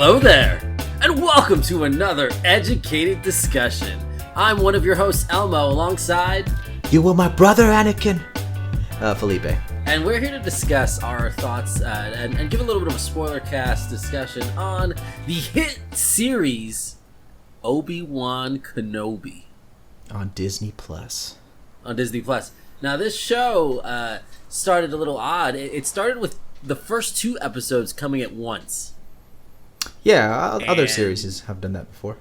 Hello there, and welcome to another educated discussion. I'm one of your hosts, Elmo, alongside... You were my brother, Anakin. Felipe. And we're here to discuss our thoughts and give a little bit of a spoiler cast discussion on the hit series Obi-Wan Kenobi. On Disney Plus. Now, this show started a little odd. It started with the first two episodes coming at once. Yeah, other series have done that before.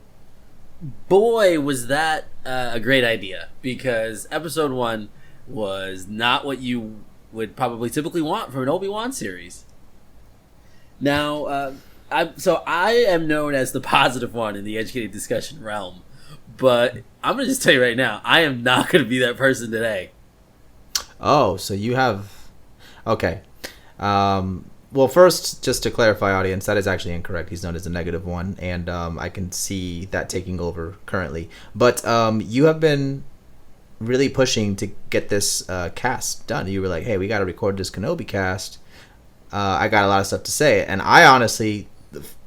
Boy, was that a great idea, because episode 1 was not what you would probably typically want from an Obi-Wan series. Now, I am known as the positive one in the educated discussion realm, but I'm going to just tell you right now, I am not going to be that person today. Oh, so you have... Okay. Well, first, just to clarify, audience, that is actually incorrect. He's known as the negative one, and I can see that taking over currently. But you have been really pushing to get this cast done. You were like, hey, we got to record this Kenobi cast. I got a lot of stuff to say. And I honestly,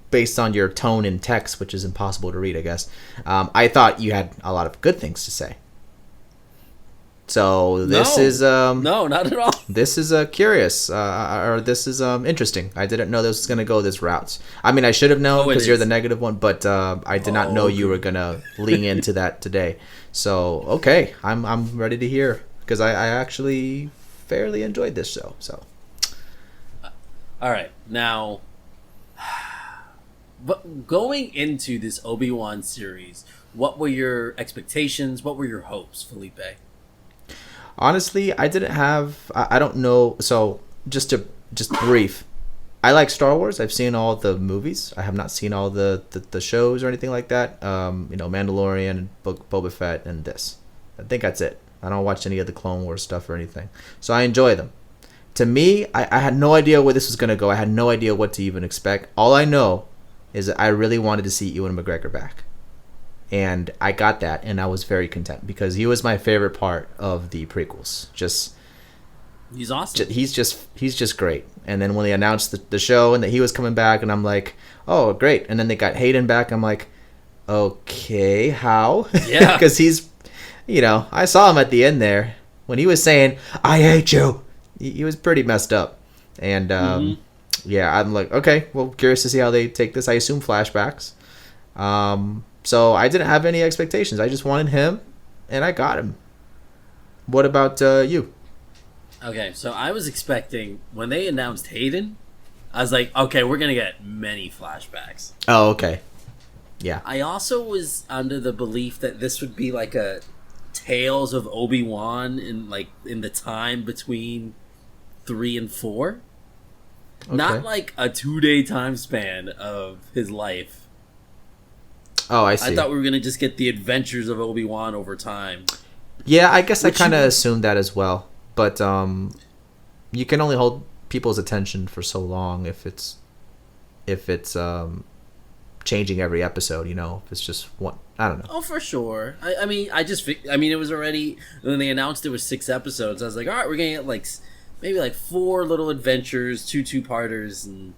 based on your tone in text, which is impossible to read, I guess, I thought you had a lot of good things to say. So this is no, not at all. This is curious, or this is interesting. I didn't know this was gonna go this route. I mean, I should have known because you're the negative one, but I did not know you were gonna lean into that today. So okay, I'm ready to hear, because I actually fairly enjoyed this show. So all right, now, but going into this Obi-Wan series, what were your expectations? What were your hopes, Felipe? Honestly, I didn't have... I don't know... So, just brief. I like Star Wars. I've seen all the movies. I have not seen all the shows or anything like that. Mandalorian, Boba Fett, and this. I think that's it. I don't watch any of the Clone Wars stuff or anything. So I enjoy them. To me, I had no idea where this was going to go. I had no idea what to even expect. All I know is that I really wanted to see Ewan McGregor back. And I got that, and I was very content, because he was my favorite part of the prequels. He's awesome. He's just great. And then when they announced the show and that he was coming back, and I'm like, oh, great. And then they got Hayden back. I'm like, okay, how? Yeah. Because he's, I saw him at the end there when he was saying, I hate you. He was pretty messed up. And yeah, I'm like, okay, well, curious to see how they take this. I assume flashbacks. So I didn't have any expectations. I just wanted him, and I got him. What about you? Okay, so I was expecting, when they announced Hayden, I was like, okay, we're going to get many flashbacks. Oh, okay. Yeah. I also was under the belief that this would be like a Tales of Obi-Wan in the time between 3 and 4. Okay. Not like a 2-day time span of his life. Oh, I see. I thought we were going to just get the adventures of Obi-Wan over time. Yeah, I guess I kind of assumed that as well. But you can only hold people's attention for so long if it's changing every episode, if it's just one. I don't know. Oh, for sure. I mean, it was already, when they announced it was 6 episodes, I was like, all right, we're going to get maybe 4 little adventures, 2 two-parters, and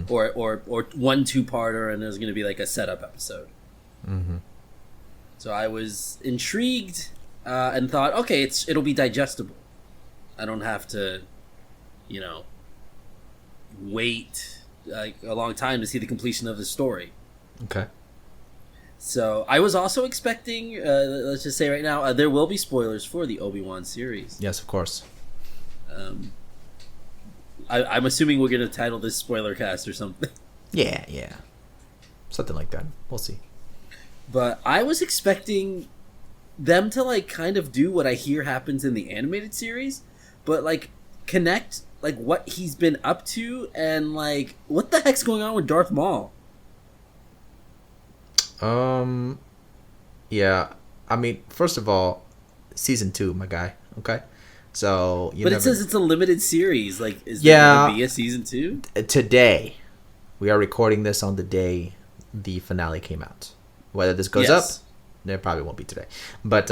or 1 two-parter, and there's going to be a setup episode. Mm-hmm. So I was intrigued and thought, okay, it'll be digestible. I don't have to, wait a long time to see the completion of the story. Okay. So I was also expecting, let's just say right now, there will be spoilers for the Obi-Wan series. Yes, of course. I'm assuming we're going to title this spoiler cast or something. Yeah. Something like that. We'll see. But I was expecting them to kind of do what I hear happens in the animated series, but connect what he's been up to and what the heck's going on with Darth Maul. Yeah. I mean, first of all, season 2, my guy. Okay. So it says it's a limited series. Is there going to be a season 2? Today, we are recording this on the day the finale came out. Whether this goes up, there probably won't be today. But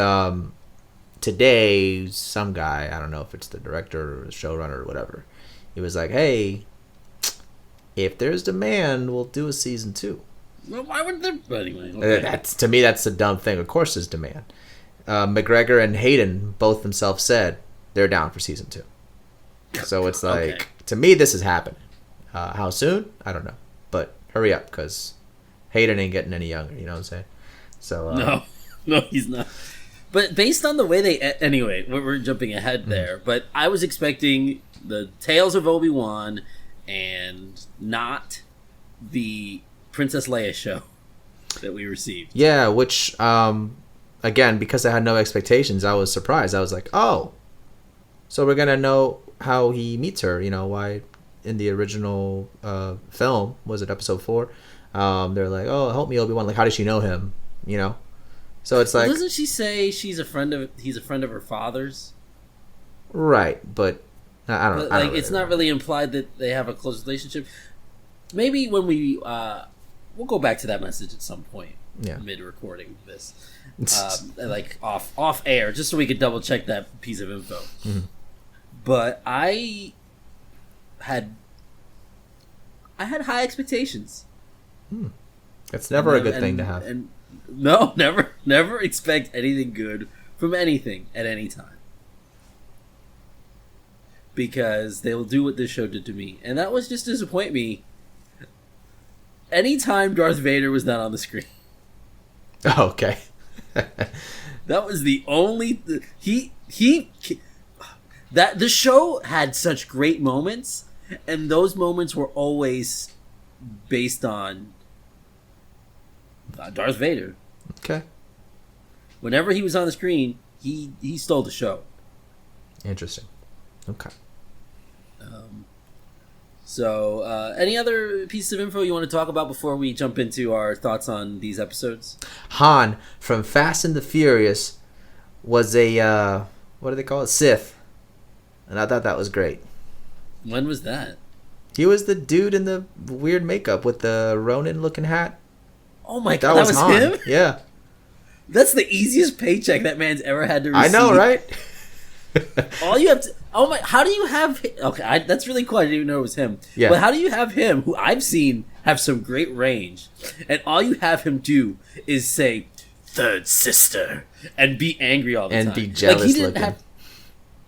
today, some guy, I don't know if it's the director or the showrunner or whatever, he was like, hey, if there's demand, we'll do a season 2. Well, why would there? But anyway, okay. To me, that's a dumb thing. Of course, there's demand. McGregor and Hayden both themselves said they're down for season 2. So it's like, okay. To me, this is happening. How soon? I don't know. But hurry up, because Hayden ain't getting any younger. You know what I'm saying? So no, he's not. But based on the way they... Anyway, we're jumping ahead there. But I was expecting the Tales of Obi-Wan and not the Princess Leia show that we received. Yeah, which, again, because I had no expectations, I was surprised. I was like, oh, so we're going to know how he meets her, why in the original film, was it episode 4? They're like, oh, help me, Obi-Wan. Like, how does she know him, So it's like... Doesn't she say he's a friend of her father's? Right, but I don't know. Like, it's not really implied that they have a close relationship. Maybe when we... we'll go back to that message at some point. Yeah. Mid-recording this. Like, off air, just so we could double-check that piece of info. Mm-hmm. But I had high expectations. That's never a good thing to have. And no, never expect anything good from anything at any time. Because they will do what this show did to me. And that was just disappoint me. Anytime Darth Vader was not on the screen. Oh, okay. That was the only... That the show had such great moments, and those moments were always based on Darth Vader. Okay. Whenever he was on the screen, he stole the show. Interesting. Okay. So, any other pieces of info you want to talk about before we jump into our thoughts on these episodes? Han from Fast and the Furious was a what do they call it? Sith. And I thought that was great. When was that? He was the dude in the weird makeup with the Ronin-looking hat. Oh my god, that was him? Yeah. That's the easiest paycheck that man's ever had to receive. I know, right? All you have to... Oh my... How do you have... Okay, that's really cool. I didn't even know it was him. Yeah. But how do you have him, who I've seen have some great range, and all you have him do is say, "Third sister," and be angry all the time. And be jealous he didn't looking. have...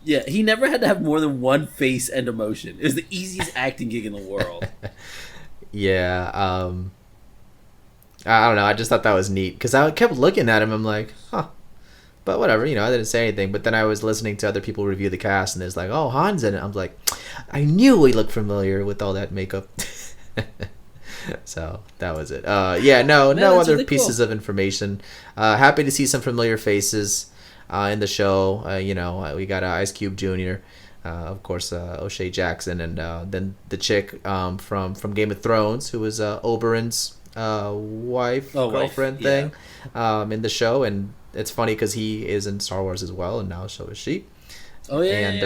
Yeah, he never had to have more than one face and emotion. It was the easiest acting gig in the world. Yeah, I don't know. I just thought that was neat because I kept looking at him. I'm like, huh. But whatever, I didn't say anything. But then I was listening to other people review the cast, and it's like, oh, Han's in it. I'm like, I knew he looked familiar with all that makeup. So that was it. Yeah, no other really pieces of information. Happy to see some familiar faces in the show. We got Ice Cube Jr., of course, O'Shea Jackson, and then the chick from Game of Thrones, who was Oberyn's girlfriend thing, in the show. And it's funny because he is in Star Wars as well, and now so is she. Oh yeah, and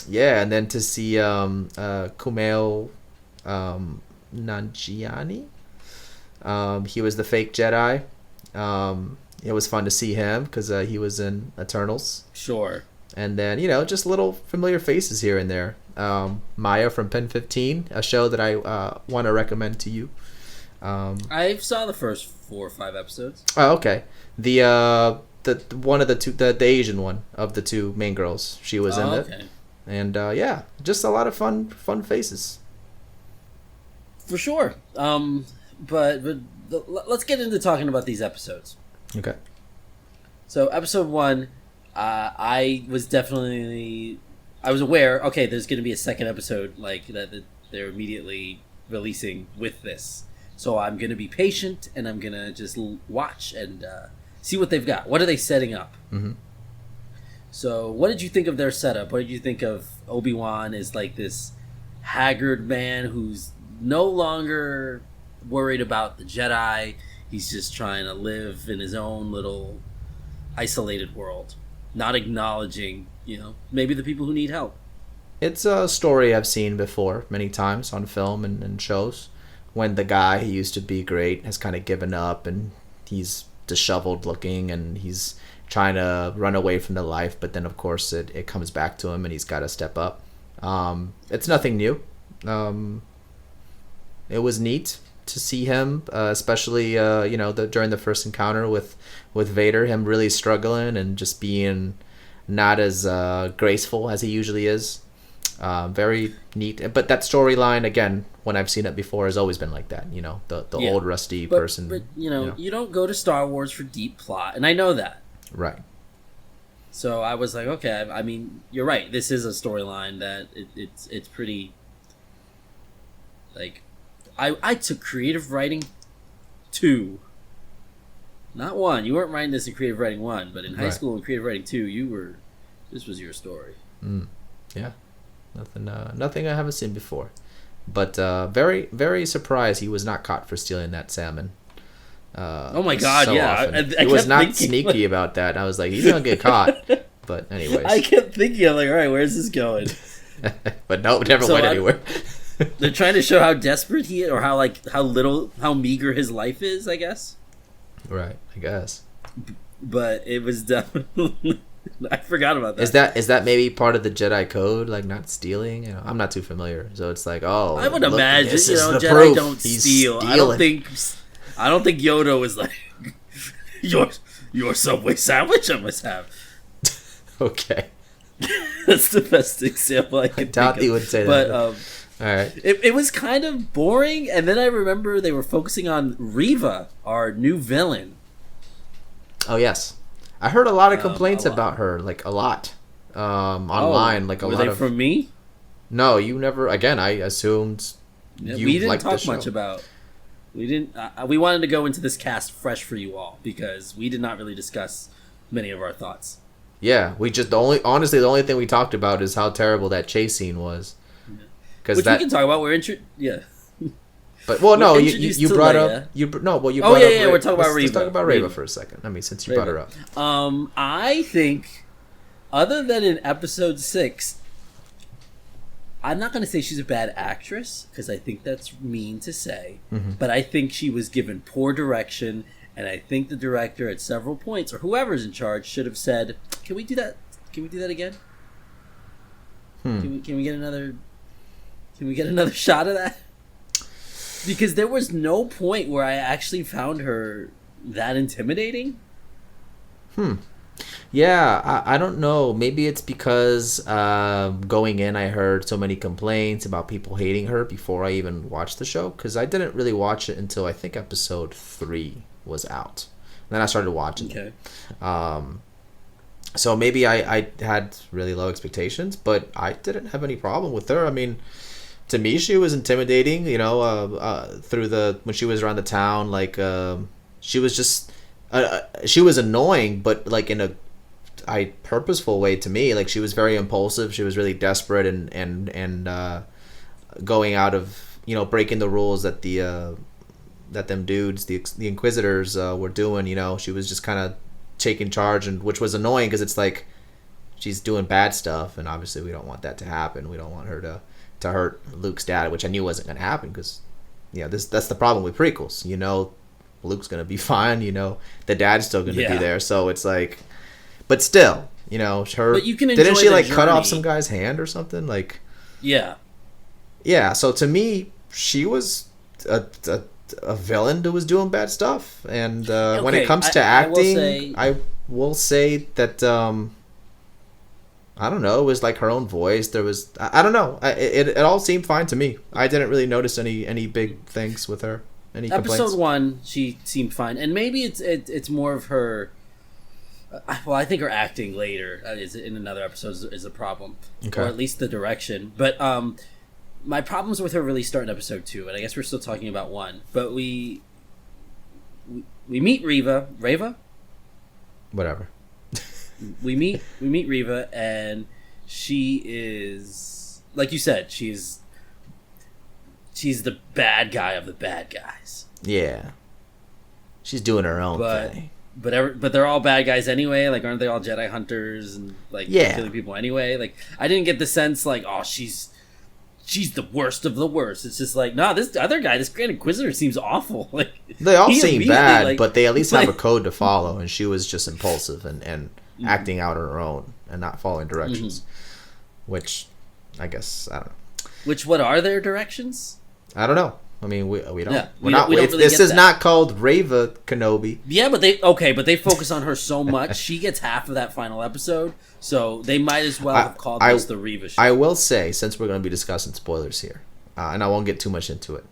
and then to see Kumail Nanjiani, he was the fake Jedi. It was fun to see him because he was in Eternals. Sure. And then just little familiar faces here and there. Maya from Pen 15, a show that I want to recommend to you. I saw the first 4 or 5 episodes. Oh, okay. The one of the two, the Asian one of the two main girls, she was in it. Okay. And yeah, just a lot of fun faces. For sure. But let's get into talking about these episodes. Okay. So episode 1, I was aware. Okay, there's going to be a second episode like that they're immediately releasing with this. So I'm going to be patient, and I'm going to just watch and see what they've got. What are they setting up? Mm-hmm. So what did you think of their setup? What did you think of Obi-Wan as like this haggard man who's no longer worried about the Jedi? He's just trying to live in his own little isolated world, not acknowledging, maybe the people who need help. It's a story I've seen before many times on film and shows. When the guy who used to be great has kind of given up and he's disheveled looking and he's trying to run away from the life, but then of course it comes back to him and he's got to step up. It's nothing new. It was neat to see him, especially during the first encounter with Vader, him really struggling and just being not as graceful as he usually is. Very neat. But that storyline, again, when I've seen it before, has always been like that. The old rusty person. But you don't go to Star Wars for deep plot, and I know that. Right. So I was like, okay. I mean, you're right. This is a storyline that it's pretty. Like, I took creative writing 2, not 1. You weren't writing this in creative writing 1, but in high school in creative writing 2, this was your story. Yeah. Nothing I haven't seen before, but very, very surprised he was not caught for stealing that salmon. Oh my god! So yeah, he was not sneaky about that. I was like, he's gonna get caught. But anyways, I kept thinking, I'm like, all right, where's this going? But no, it never went anywhere. They're trying to show how desperate he is, or how meager his life is, I guess. Right, I guess. But it was definitely. I forgot about that. Is that maybe part of the Jedi code, like not stealing? I'm not too familiar, so it's like, oh, I would imagine Jedi proof. don't He's steal. Stealing. I don't think Yoda was like your Subway sandwich. I must have. Okay, that's the best example I could. I doubt he would say that. But all right, it was kind of boring, and then I remember they were focusing on Reva, our new villain. Oh yes. I heard a lot of complaints about her, like a lot, online. Like a lot. Were they from me? No, you never. Again, I assumed we didn't talk much about. We didn't. We wanted to go into this cast fresh for you all because we did not really discuss many of our thoughts. Yeah, we just the only thing we talked about is how terrible that chase scene was. Which we can talk about. Yeah. But you brought up you brought up. We're talking about Reva. Let's talk about Reva for a second. I mean, since you brought her up. I think, other than in episode 6, I'm not going to say she's a bad actress because I think that's mean to say. Mm-hmm. But I think she was given poor direction, and I think the director at several points, or whoever's in charge, should have said, "Can we do that? Can we do that again? Can we get another? Can we get another shot of that?" Because there was no point where I actually found her that intimidating. Yeah, I don't know. Maybe it's because going in, I heard so many complaints about people hating her before I even watched the show. Because I didn't really watch it until I think episode 3 was out. And then I started watching it. So maybe I had really low expectations, but I didn't have any problem with her. I mean, to me, she was intimidating, when she was around the town, like, she was just, she was annoying, but like in a purposeful way to me. Like, she was very impulsive. She was really desperate and going out of, breaking the rules that that them dudes, the Inquisitors, were doing. She was just kind of taking charge, and which was annoying because it's like she's doing bad stuff, and obviously we don't want that to happen. We don't want her to hurt Luke's dad, which I knew wasn't going to happen because, that's the problem with prequels. Luke's going to be fine. The dad's still going to be there. So it's like, but still, her. But you can enjoy didn't she like cut off some guy's hand or something? Like, yeah. So to me, she was a villain who was doing bad stuff. And when it comes to acting, I will say that. I don't know. It was like her own voice. There was, I don't know. It all seemed fine to me. I didn't really notice any big things with her. Any complaints? Episode 1, she seemed fine, and maybe it's more of her. Well, I think her acting later is in another episode is a problem, or at least the direction. But my problems with her really start in episode 2, and I guess we're still talking about 1. But we meet Reva, whatever. We meet Reva, and she is, like you said, she's the bad guy of the bad guys. Yeah, she's doing her own thing. But they're all bad guys anyway. Like, aren't they all Jedi hunters and killing people anyway? Like, I didn't get the sense like, oh, she's the worst of the worst. It's just like, nah, this other guy, this Grand Inquisitor, seems awful. Like, they all seem bad, but they at least have a code to follow. And she was just impulsive and acting out on her own and not following directions, which I guess I don't know. What are their directions? I don't know. I mean, we don't. Yeah, We're not. we don't really this get is that. not called Reva Kenobi. Yeah, but they focus on her so much. She gets half of that final episode, so they might as well have called this the Reva show. I will say, since we're going to be discussing spoilers here, and I won't get too much into it,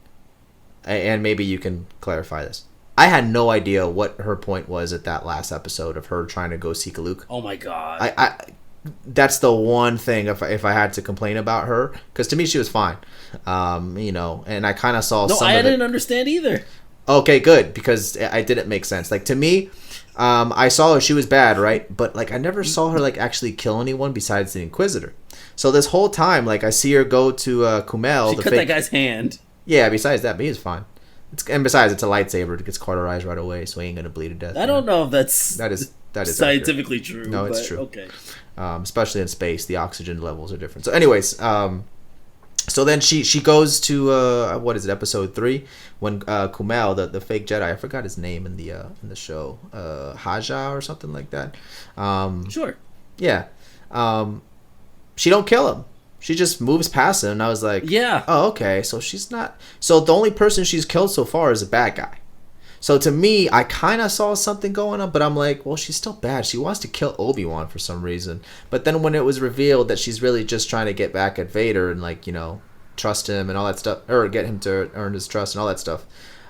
and maybe you can clarify this. I had no idea what her point was at that last episode of her trying to go seek Luke. Oh my god! I that's the one thing if I had to complain about her, because to me she was fine, and I kind of saw some. I didn't understand either. Okay, good, because it didn't make sense. Like to me, I saw her; she was bad, right? But like I never saw her like actually kill anyone besides the Inquisitor. So this whole time, like I see her go to Kumail. She cut that guy's hand. Yeah. Besides that, he is fine. And besides, it's a lightsaber; it gets cauterized right away, so he ain't gonna bleed to death. I don't know if that is scientifically accurate. true. No, it's true. Okay. Especially in space, the oxygen levels are different. So, anyways, so then she goes to what is it, episode 3, when Kumail, the fake Jedi, I forgot his name in the show, Haja or something like that. Sure. Yeah. She don't kill him. She just moves past him, and I was like, yeah. Oh, okay. So she's not. So the only person she's killed so far is a bad guy. So to me, I kind of saw something going on, but I'm like, well, she's still bad. She wants to kill Obi-Wan for some reason. But then when it was revealed that she's really just trying to get back at Vader and trust him and all that stuff, or get him to earn his trust and all that stuff,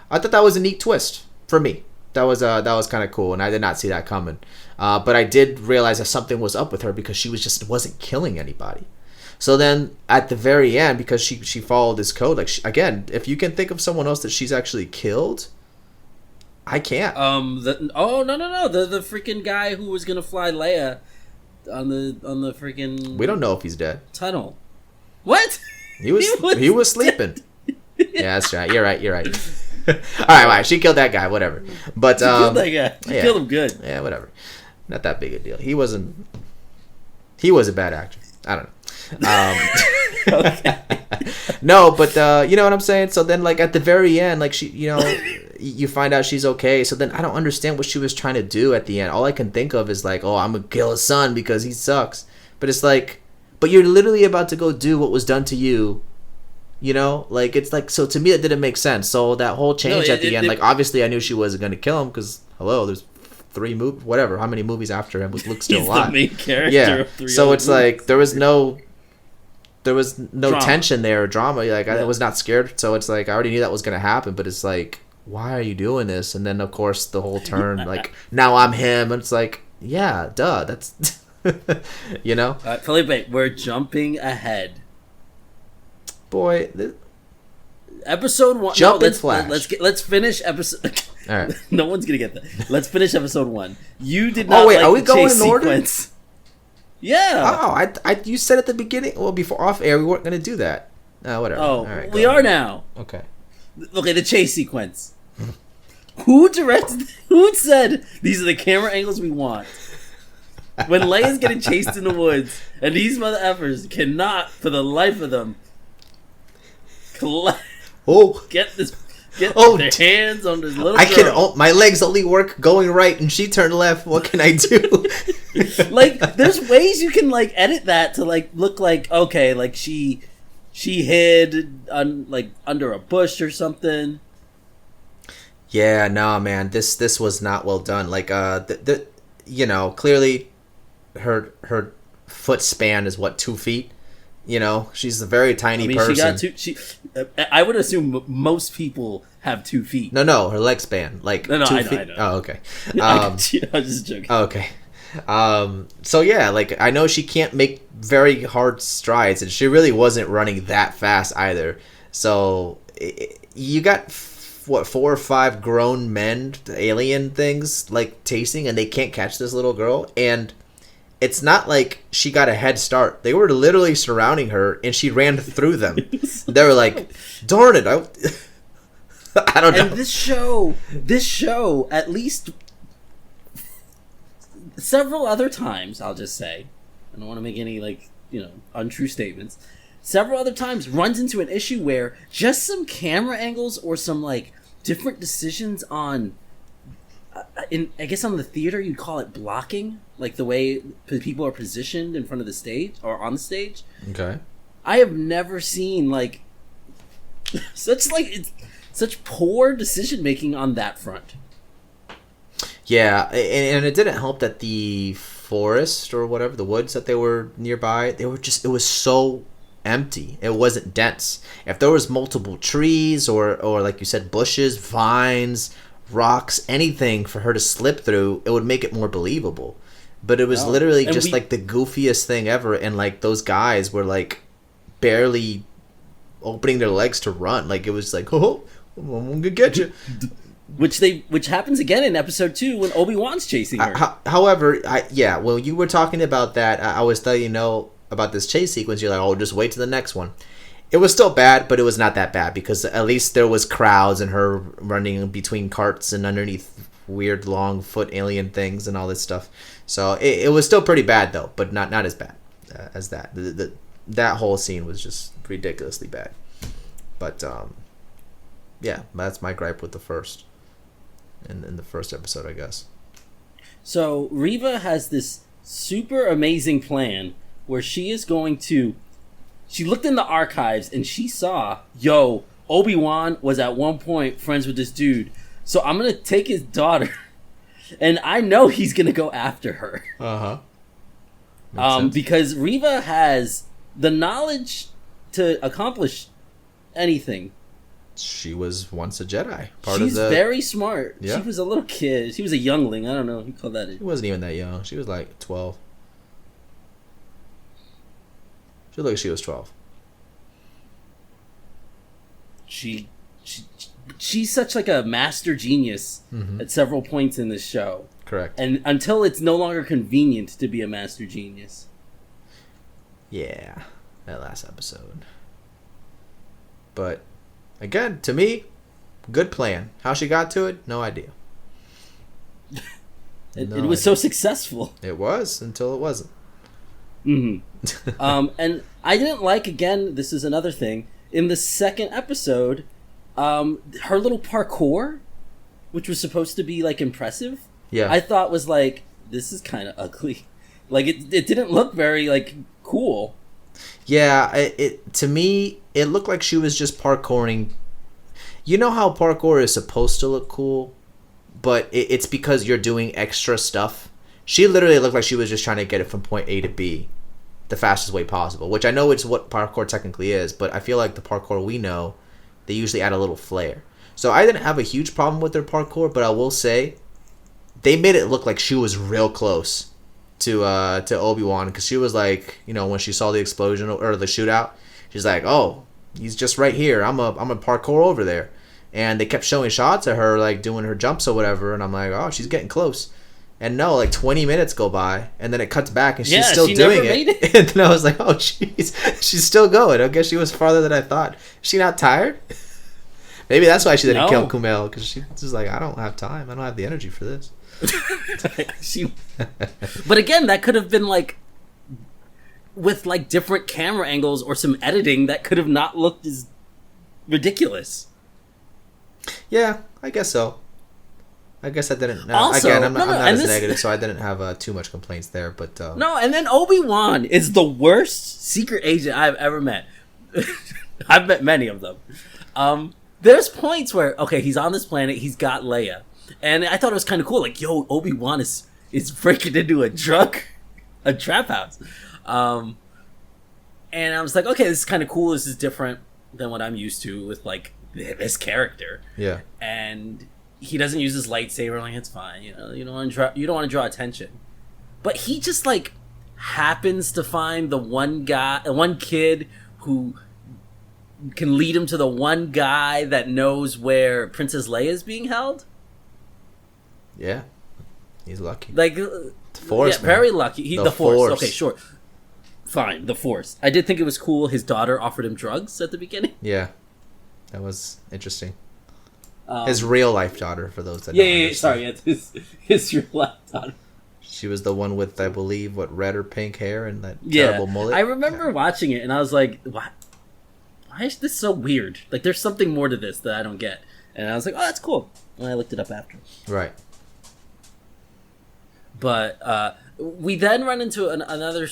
I thought that was a neat twist for me. That was kind of cool, and I did not see that coming. But I did realize that something was up with her because she wasn't killing anybody. So then at the very end, because she followed this code, again, if you can think of someone else that she's actually killed, I can't. No, the freaking guy who was gonna fly Leia on the freaking. We don't know if he's dead. Tunnel. What? He was sleeping. Yeah, that's right. You're right. All right. She killed that guy. Whatever. But she killed that guy. She killed him good. Yeah, whatever. Not that big a deal. He was a bad actor. I don't know. Okay. No, but you know what I'm saying. So then, at the very end, she, you find out she's okay. So then I don't understand what she was trying to do at the end. All I can think of is I'm gonna kill his son because he sucks. But it's but you're literally about to go do what was done to you. So to me it didn't make sense. So that whole change at the end, obviously I knew she wasn't gonna kill him because there's 3 movies, whatever, how many movies after him with Luke still alive. He's the main character. Yeah. Of 3 so it's movies. there was no tension there or drama. I was not scared. So it's I already knew that was gonna happen. But it's why are you doing this? And then of course the whole turn, now I'm him, and it's yeah, duh, that's Felipe, we're jumping ahead. Boy, episode 1. Let's finish episode. All right. No one's gonna get that. Let's finish episode 1. You did not. Are we going in order? Yeah. Oh, you said at the beginning. Well, before off air, we weren't gonna do that. Whatever. Oh, all right, we are now. Okay. Okay, the chase sequence. Who said these are the camera angles we want? When Leia's getting chased in the woods, and these mother effers cannot, for the life of them, get their hands on this little girl. My legs only work going right, and she turned left. What can I do? There's ways you can edit that to look okay, she hid under a bush or something. Yeah, no, man, this was not well done. Clearly, her foot span is 2 feet. She's a very tiny person. I would assume most people have 2 feet. No, her leg span, no, 2 feet. I know. Oh, okay. I was just joking. Okay. So yeah, I know she can't make very hard strides, and she really wasn't running that fast either. So you got 4 or 5 grown men, alien things, chasing, and they can't catch this little girl. And it's not like she got a head start. They were literally surrounding her, and she ran through them. They were like, darn it, I don't know. And this show, at least several other times, I'll just say, I don't want to make any untrue statements. Several other times runs into an issue where just some camera angles or some different decisions on, I guess on the theater you'd call it blocking, the way people are positioned in front of the stage or on the stage. Okay. I have never seen Such poor decision making on that front. Yeah, and it didn't help that the forest or whatever, the woods that they were nearby, it was so empty. It wasn't dense. If there was multiple trees or like you said, bushes, vines, rocks, anything for her to slip through, it would make it more believable. But it was literally just like the goofiest thing ever, and like those guys were like barely opening their legs to run. Like it was like, oh, I'm gonna get you. Which happens again in episode 2 when Obi-Wan's chasing her. However, when you were talking about that, I was letting you know about this chase sequence. You're like, oh, just wait to the next one. It was still bad, but it was not that bad because at least there was crowds and her running between carts and underneath weird long foot alien things and all this stuff. So it was still pretty bad though, but not as bad as that. That whole scene was just ridiculously bad. But yeah, that's my gripe with the first. In the first episode, I guess. So Reva has this super amazing plan where she is going to... She looked in the archives and she saw, Obi-Wan was at one point friends with this dude. So I'm going to take his daughter and I know he's going to go after her. Uh-huh. Because Reva has the knowledge to accomplish anything. She was once a Jedi. She's very smart. Yeah. She was a little kid. She was a youngling. I don't know. You call that it. She wasn't even that young. She was like 12. She looked like she was 12. She's such like a master genius at several points in this show. Correct. And until it's no longer convenient to be a master genius. Yeah, that last episode. But again, to me, good plan. How she got to it, no idea. It was so successful. It was until it wasn't. Mm-hmm. And I didn't like, again, this is another thing, in the second episode, her little parkour, which was supposed to be like impressive, I thought was like, this is kind of ugly. Like it didn't look very like cool. Yeah, it to me it looked like she was just parkouring. You know how parkour is supposed to look cool, but it's because you're doing extra stuff. She literally looked like she was just trying to get it from point A to B the fastest way possible, which I know it's what parkour technically is, but I feel like the parkour we know, they usually add a little flair. So I didn't have a huge problem with their parkour, but I will say they made it look like she was real close to Obi-Wan, because she was like, when she saw the explosion or the shootout, she's like, oh, he's just right here. I'm a parkour over there. And they kept showing shots of her like doing her jumps or whatever, and I'm like, oh, she's getting close. And no, like 20 minutes go by, and then it cuts back, and she's still doing it. And then I was like, oh, jeez, she's still going. I guess she was farther than I thought. Is she not tired? Maybe that's why she didn't kill Kumail, because she was like, I don't have time. I don't have the energy for this. But again, that could have been like with like different camera angles or some editing that could have not looked as ridiculous. Yeah, I guess so. I guess I didn't. Also, again, I'm not as negative, so I didn't have too much complaints there. But no, and then Obi-Wan is the worst secret agent I've ever met. I've met many of them. There's points where he's on this planet, he's got Leia, and I thought it was kind of cool. Like, Obi-Wan is breaking into a trap house, and I was like, okay, this is kind of cool. This is different than what I'm used to with like this character. Yeah, and he doesn't use his lightsaber. Like, it's fine, you don't want to draw attention, but he just like happens to find the one kid who can lead him to the one guy that knows where Princess Leia is being held. Yeah, he's lucky. Like the Force, very lucky. The Force. Okay, sure, fine. The Force. I did think it was cool. His daughter offered him drugs at the beginning. Yeah, that was interesting. His real life daughter, for those that don't understand. It's his real life daughter. She was the one with, I believe, red or pink hair and that terrible mullet. I remember watching it and I was like, why is this so weird? Like, there's something more to this that I don't get. And I was like, oh, that's cool. And I looked it up after. Right. But we then run into another,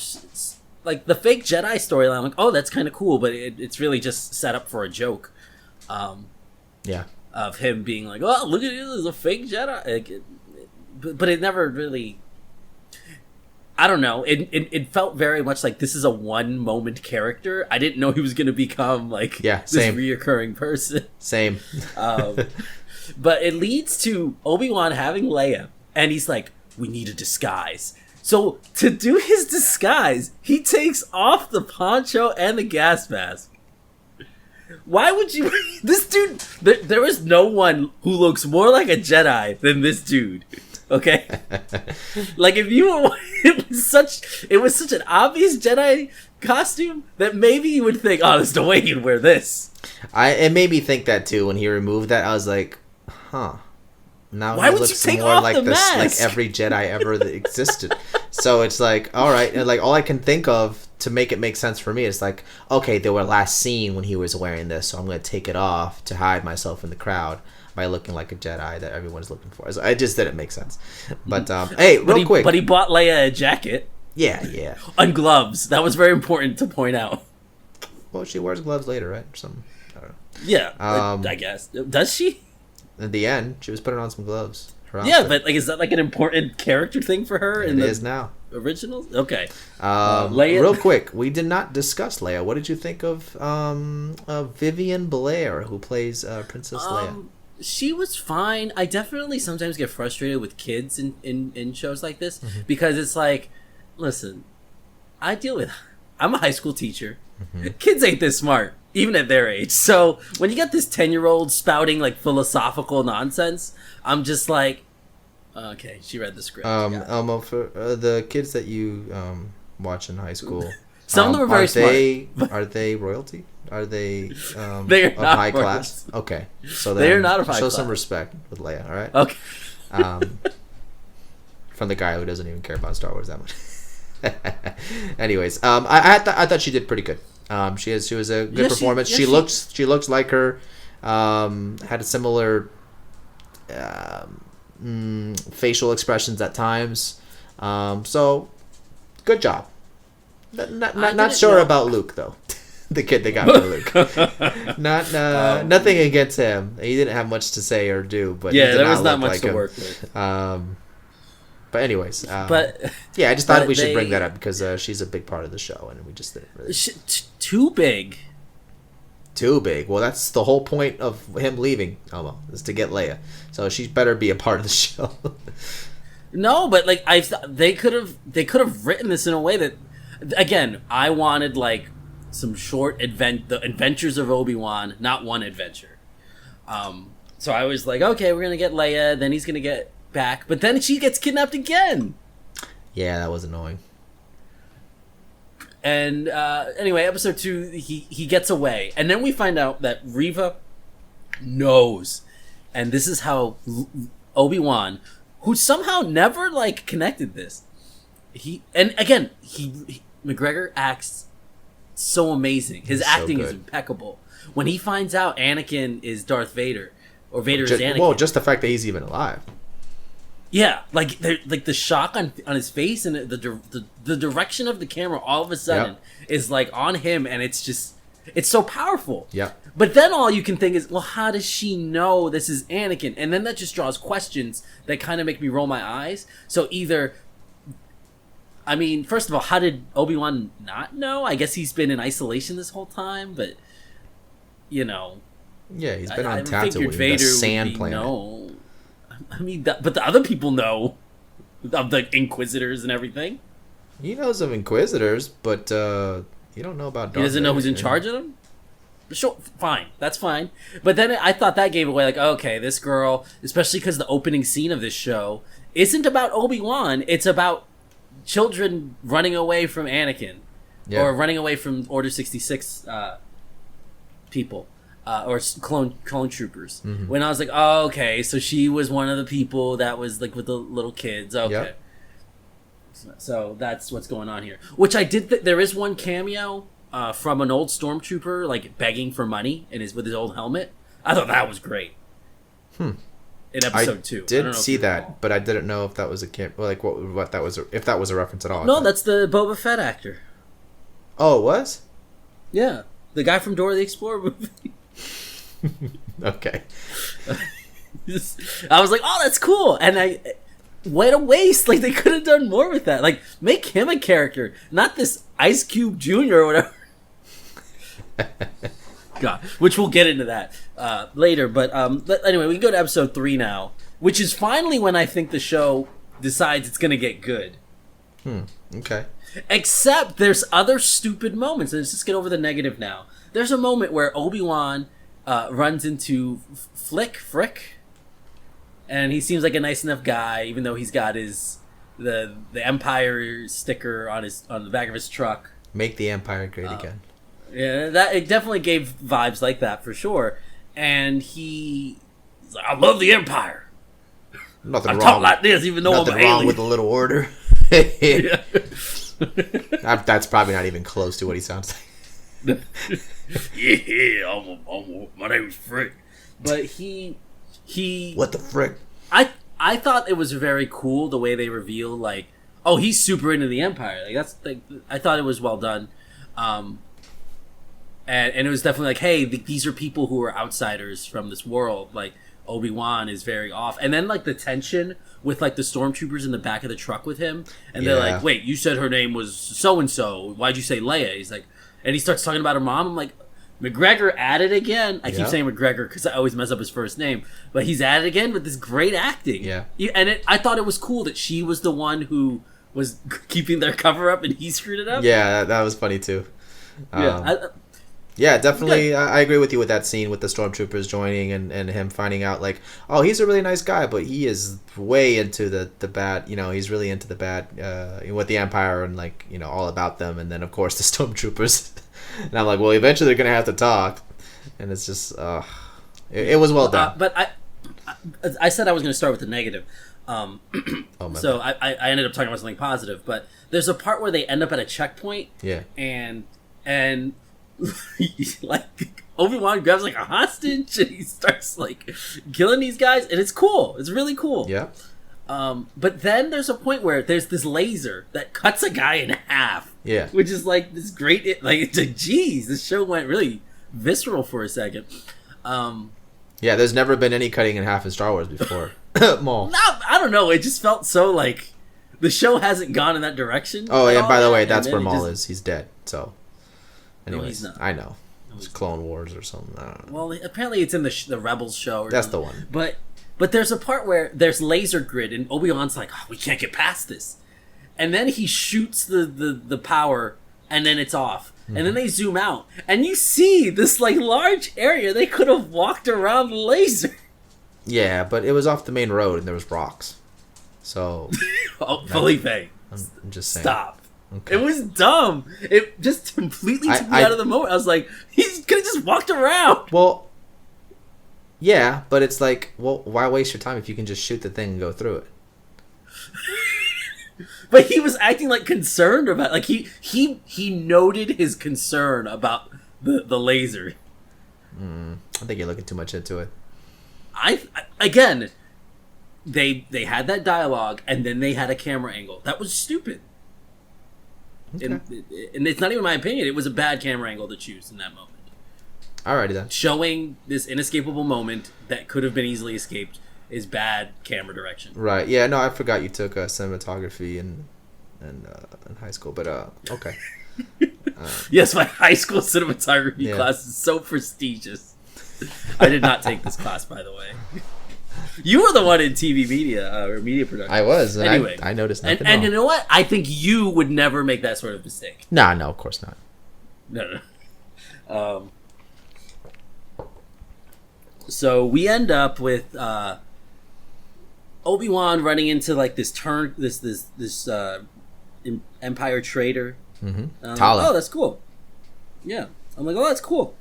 like, the fake Jedi storyline. I'm like, oh, that's kind of cool, but it's really just set up for a joke. Um, Yeah. of him being like, "Oh, look at you, there's a fake Jedi," but it never really. I don't know. It felt very much like this is a one moment character. I didn't know he was going to become like this reoccurring person. Same. But it leads to Obi-Wan having Leia, and he's like, "We need a disguise." So to do his disguise, he takes off the poncho and the gas mask. Why would you? This dude, there is no one who looks more like a Jedi than this dude. Okay, like if you were, it was such an obvious Jedi costume that maybe you would think, "Oh, there's no way he'd wear this." It made me think that too when he removed that. I was like, "Huh." Now why he would looks you take more off like the this, mask? like every Jedi ever that existed. So it's like, all right, and like all I can think of to make it make sense for me is like, okay, they were last seen when he was wearing this, so I'm gonna take it off to hide myself in the crowd by looking like a Jedi that everyone's looking for. So it just didn't make sense. But hey, real quick. But he bought Leia a jacket. Yeah. And gloves. That was very important to point out. Well, she wears gloves later, right? Or something. I don't know. Yeah, I guess. Does she? In the end, she was putting on some gloves. Yeah, but like, is that like an important character thing for her? It is now. Originals? Okay. Leia. Real quick, we did not discuss Leia. What did you think of Vivian Blair, who plays Princess Leia? She was fine. I definitely sometimes get frustrated with kids in shows like this because it's like, listen, I'm a high school teacher. Kids ain't this smart, even at their age. So when you get this 10-year-old spouting like philosophical nonsense, I'm just like, okay, she read the script. Elmo, for the kids that you watch in high school, some of them are very smart. Are they royalty? Are they they are of not high royalty. Class? Okay, so they are not of high show class. some respect with Leia. All right. Okay. From the guy who doesn't even care about Star Wars that much. Anyways, I thought she did pretty good. She was a good performance. She looks like her. Had a similar facial expressions at times. So good job. Not sure about Luke though. The kid they got for Luke. Nothing against him. He didn't have much to say or do, but there was not much to work with. But anyways, yeah, I just thought we should bring that up because she's a big part of the show, and we just didn't really. Too big. Too big. Well, that's the whole point of him leaving. Elmo is to get Leia, so she better be a part of the show. No, but like they could have written this in a way that, again, I wanted like some short the adventures of Obi-Wan, not one adventure. So I was like, okay, we're gonna get Leia, then he's gonna get back, but then she gets kidnapped again. Yeah, that was annoying. And anyway, episode 2, he gets away, and then we find out that Reva knows, and this is how Obi-Wan, who somehow never like connected this, McGregor acts so amazing. His acting is impeccable. When he finds out Anakin is Darth Vader, or Vader is Anakin. Well, just the fact that he's even alive. Yeah, like the shock on his face and the direction of the camera all of a sudden is like on him, and it's so powerful. Yeah. But then all you can think is, well, how does she know this is Anakin? And then that just draws questions that kind of make me roll my eyes. So either, I mean, first of all, how did Obi-Wan not know? I guess he's been in isolation this whole time, but you know. Yeah, he's been on Tatooine, the sand planet. No. I mean, but the other people know of the Inquisitors and everything. He knows of Inquisitors, but you don't know about Darth Vader. He doesn't know who's in charge of them? Sure, fine. That's fine. But then I thought that gave away, like, okay, this girl, especially because the opening scene of this show isn't about Obi-Wan. It's about children running away from Anakin. Yeah. Or running away from Order 66 people. Or clone troopers. Mm-hmm. When I was like, oh, okay, so she was one of the people that was like with the little kids. Okay. Yep. So that's what's going on here. Which I did there is one cameo from an old stormtrooper like begging for money with his old helmet. I thought that was great. In episode 2. I did see that, but I didn't know if that was what that was, if that was a reference at all. No, that's the Boba Fett actor. Oh, it was? Yeah. The guy from Dora the Explorer movie. Okay. I was like, oh, that's cool, and what a waste! Like they could have done more with that. Like make him a character, not this Ice Cube Jr. or whatever. God, which we'll get into that later. But anyway, we can go to episode 3 now, which is finally when I think the show decides it's going to get good. Okay. Except there's other stupid moments. Let's just get over the negative now. There's a moment where Obi-Wan runs into Frick, and he seems like a nice enough guy, even though he's got the Empire sticker on the back of his truck. Make the Empire great again. Yeah, that it definitely gave vibes like that for sure. And he's like, I love the Empire. Nothing I wrong. talk like this, even though I'm an nothing wrong alien. with the little order. That's probably not even close to what he sounds like. Yeah, my name's Frick. But he What the frick? I thought it was very cool the way they reveal, like, oh, he's super into the Empire. Like that's like, I thought it was well done. And it was definitely like, hey, these are people who are outsiders from this world. Like Obi-Wan is very off, and then like the tension with like the stormtroopers in the back of the truck with him, and they're like, wait, you said her name was so and so. Why'd you say Leia? He's like, and he starts talking about her mom. I'm like, McGregor at it again. I keep saying McGregor because I always mess up his first name, but he's at it again with this great acting. Yeah, and I thought it was cool that she was the one who was keeping their cover up, and he screwed it up. Yeah, that was funny too. Yeah, definitely. I agree with you with that scene with the stormtroopers joining and him finding out like, oh, he's a really nice guy, but he is way into the bad. You know, he's really into the bad with the Empire and like all about them. And then of course the stormtroopers. And I'm like, well, eventually they're gonna have to talk, and it's just it was well done. But I said I was going to start with the negative. So I ended up talking about something positive. But there's a part where they end up at a checkpoint. Yeah. And like Obi-Wan grabs like a hostage and he starts like killing these guys, and it's cool. It's really cool. Yeah. But then there's a point where there's this laser that cuts a guy in half. Yeah. Which is like this great, like it's like, geez, this show went really visceral for a second. Yeah, there's never been any cutting in half in Star Wars before. Maul. No, I don't know. It just felt so like the show hasn't gone in that direction. Oh, and by the way, that's where Maul is. He's dead. So. Anyways, no, he's not. I know. It's Clone Wars or something. I don't know. Well, apparently it's in the Rebels show. Or that's something. the one. But there's a part where there's laser grid, and Obi-Wan's like, oh, we can't get past this. And then he shoots the power, and then it's off. Mm-hmm. And then they zoom out, and you see this like large area. They could have walked around the laser. Yeah, but it was off the main road, and there was rocks. So, Felipe, I'm just saying. Stop. Okay. It was dumb. It just completely took me out of the moment. I was like, he's could have just walked around. Well, yeah, but it's like, well, why waste your time if you can just shoot the thing and go through it? But he was acting like concerned about, like he noted his concern about the laser. I think you're looking too much into it. Again, they had that dialogue and then they had a camera angle that was stupid. Okay. And it's not even my opinion. It was a bad camera angle to choose in that moment. Alrighty then. Showing this inescapable moment that could have been easily escaped is bad camera direction. Right. Yeah. No, I forgot you took cinematography in high school, but okay. Yes, my high school cinematography class is so prestigious. I did not take this class, by the way. You were the one in TV media or media production. I was. Anyway, I noticed nothing. And you know what? I think you would never make that sort of mistake. No, of course not. No. So we end up with Obi-Wan running into like this Empire traitor. Mm-hmm. Tala. Oh, that's cool. Yeah, I'm like, oh, that's cool.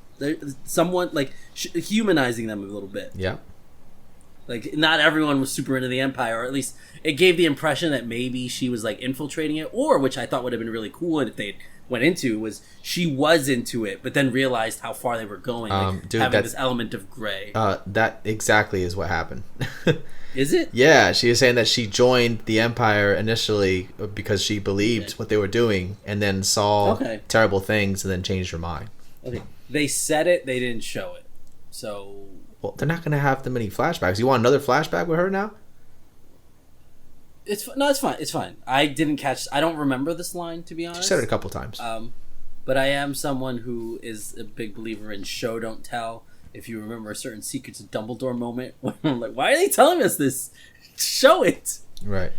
Someone like humanizing them a little bit. Yeah. Like, not everyone was super into the Empire, or at least it gave the impression that maybe she was, like, infiltrating it, or, which I thought would have been really cool if they went into, was she was into it, but then realized how far they were going, having this element of gray. That exactly is what happened. Is it? Yeah, she was saying that she joined the Empire initially because she believed what they were doing, and then saw terrible things, and then changed her mind. Okay. They said it, they didn't show it. So well, they're not gonna have that many flashbacks. You want another flashback with her now? it's fine. It's fine. I didn't catch. I don't remember this line, to be honest. She said it a couple times. But I am someone who is a big believer in show don't tell. If you remember a certain Secrets of Dumbledore moment, when I'm like, why are they telling us this? Show it. Right.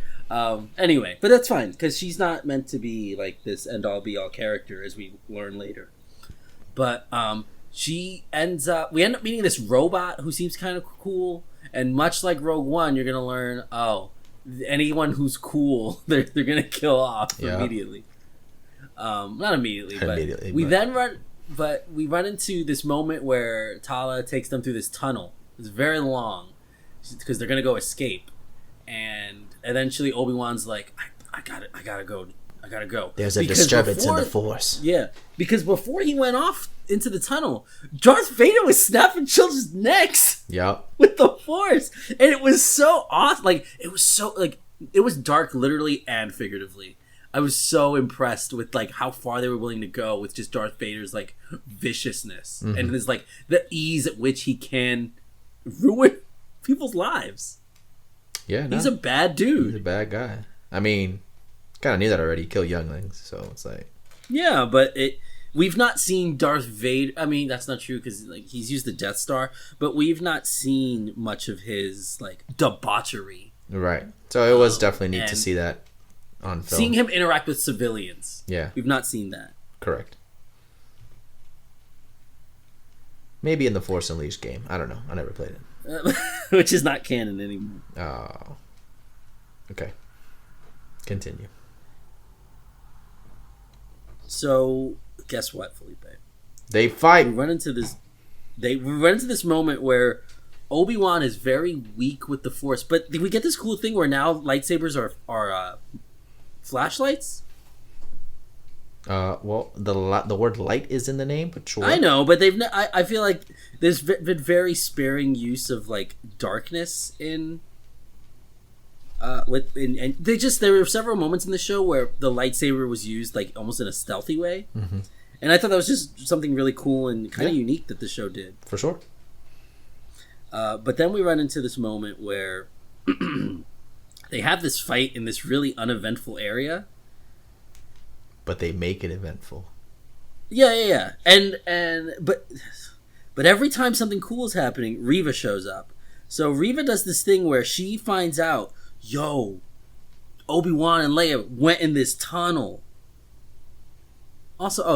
Anyway, but that's fine because she's not meant to be like this end all be all character, as we learn later. But we end up meeting this robot who seems kind of cool, and much like Rogue One, you're gonna learn anyone who's cool, they're gonna kill off immediately. Not immediately, but we run into this moment where Tala takes them through this tunnel. It's very long because they're gonna go escape, and eventually Obi-Wan's like, I gotta go. There's a disturbance in the Force. Yeah, because before he went off into the tunnel, Darth Vader was snapping children's necks. Yep. With the Force, and it was so awesome. Like it was dark, literally and figuratively. I was so impressed with like how far they were willing to go with just Darth Vader's like viciousness and his like the ease at which he can ruin people's lives. Yeah, he's a bad dude. He's a bad guy. I mean, kind of knew that already. He killed younglings, so it's like but we've not seen Darth Vader. I mean, that's not true because like he's used the Death Star, but we've not seen much of his like debauchery. Right. So it was definitely neat to see that on film. Seeing him interact with civilians. Yeah. We've not seen that. Correct. Maybe in the Force Unleashed game. I don't know. I never played it. Which is not canon anymore. Oh. Okay. Continue. So, guess what, Felipe? They fight. We run into this moment where Obi-Wan is very weak with the Force, but we get this cool thing where now lightsabers are flashlights. Well, the word light is in the name, but sure. I know, but I feel like there's been very sparing use of like darkness in. And there were several moments in the show where the lightsaber was used like almost in a stealthy way, and I thought that was just something really cool and kind of unique that the show did. For sure. But then we run into this moment where they have this fight in this really uneventful area. But they make it eventful. Yeah. But every time something cool is happening, Reva shows up. So Reva does this thing where she finds out, Obi-Wan and Leia went in this tunnel.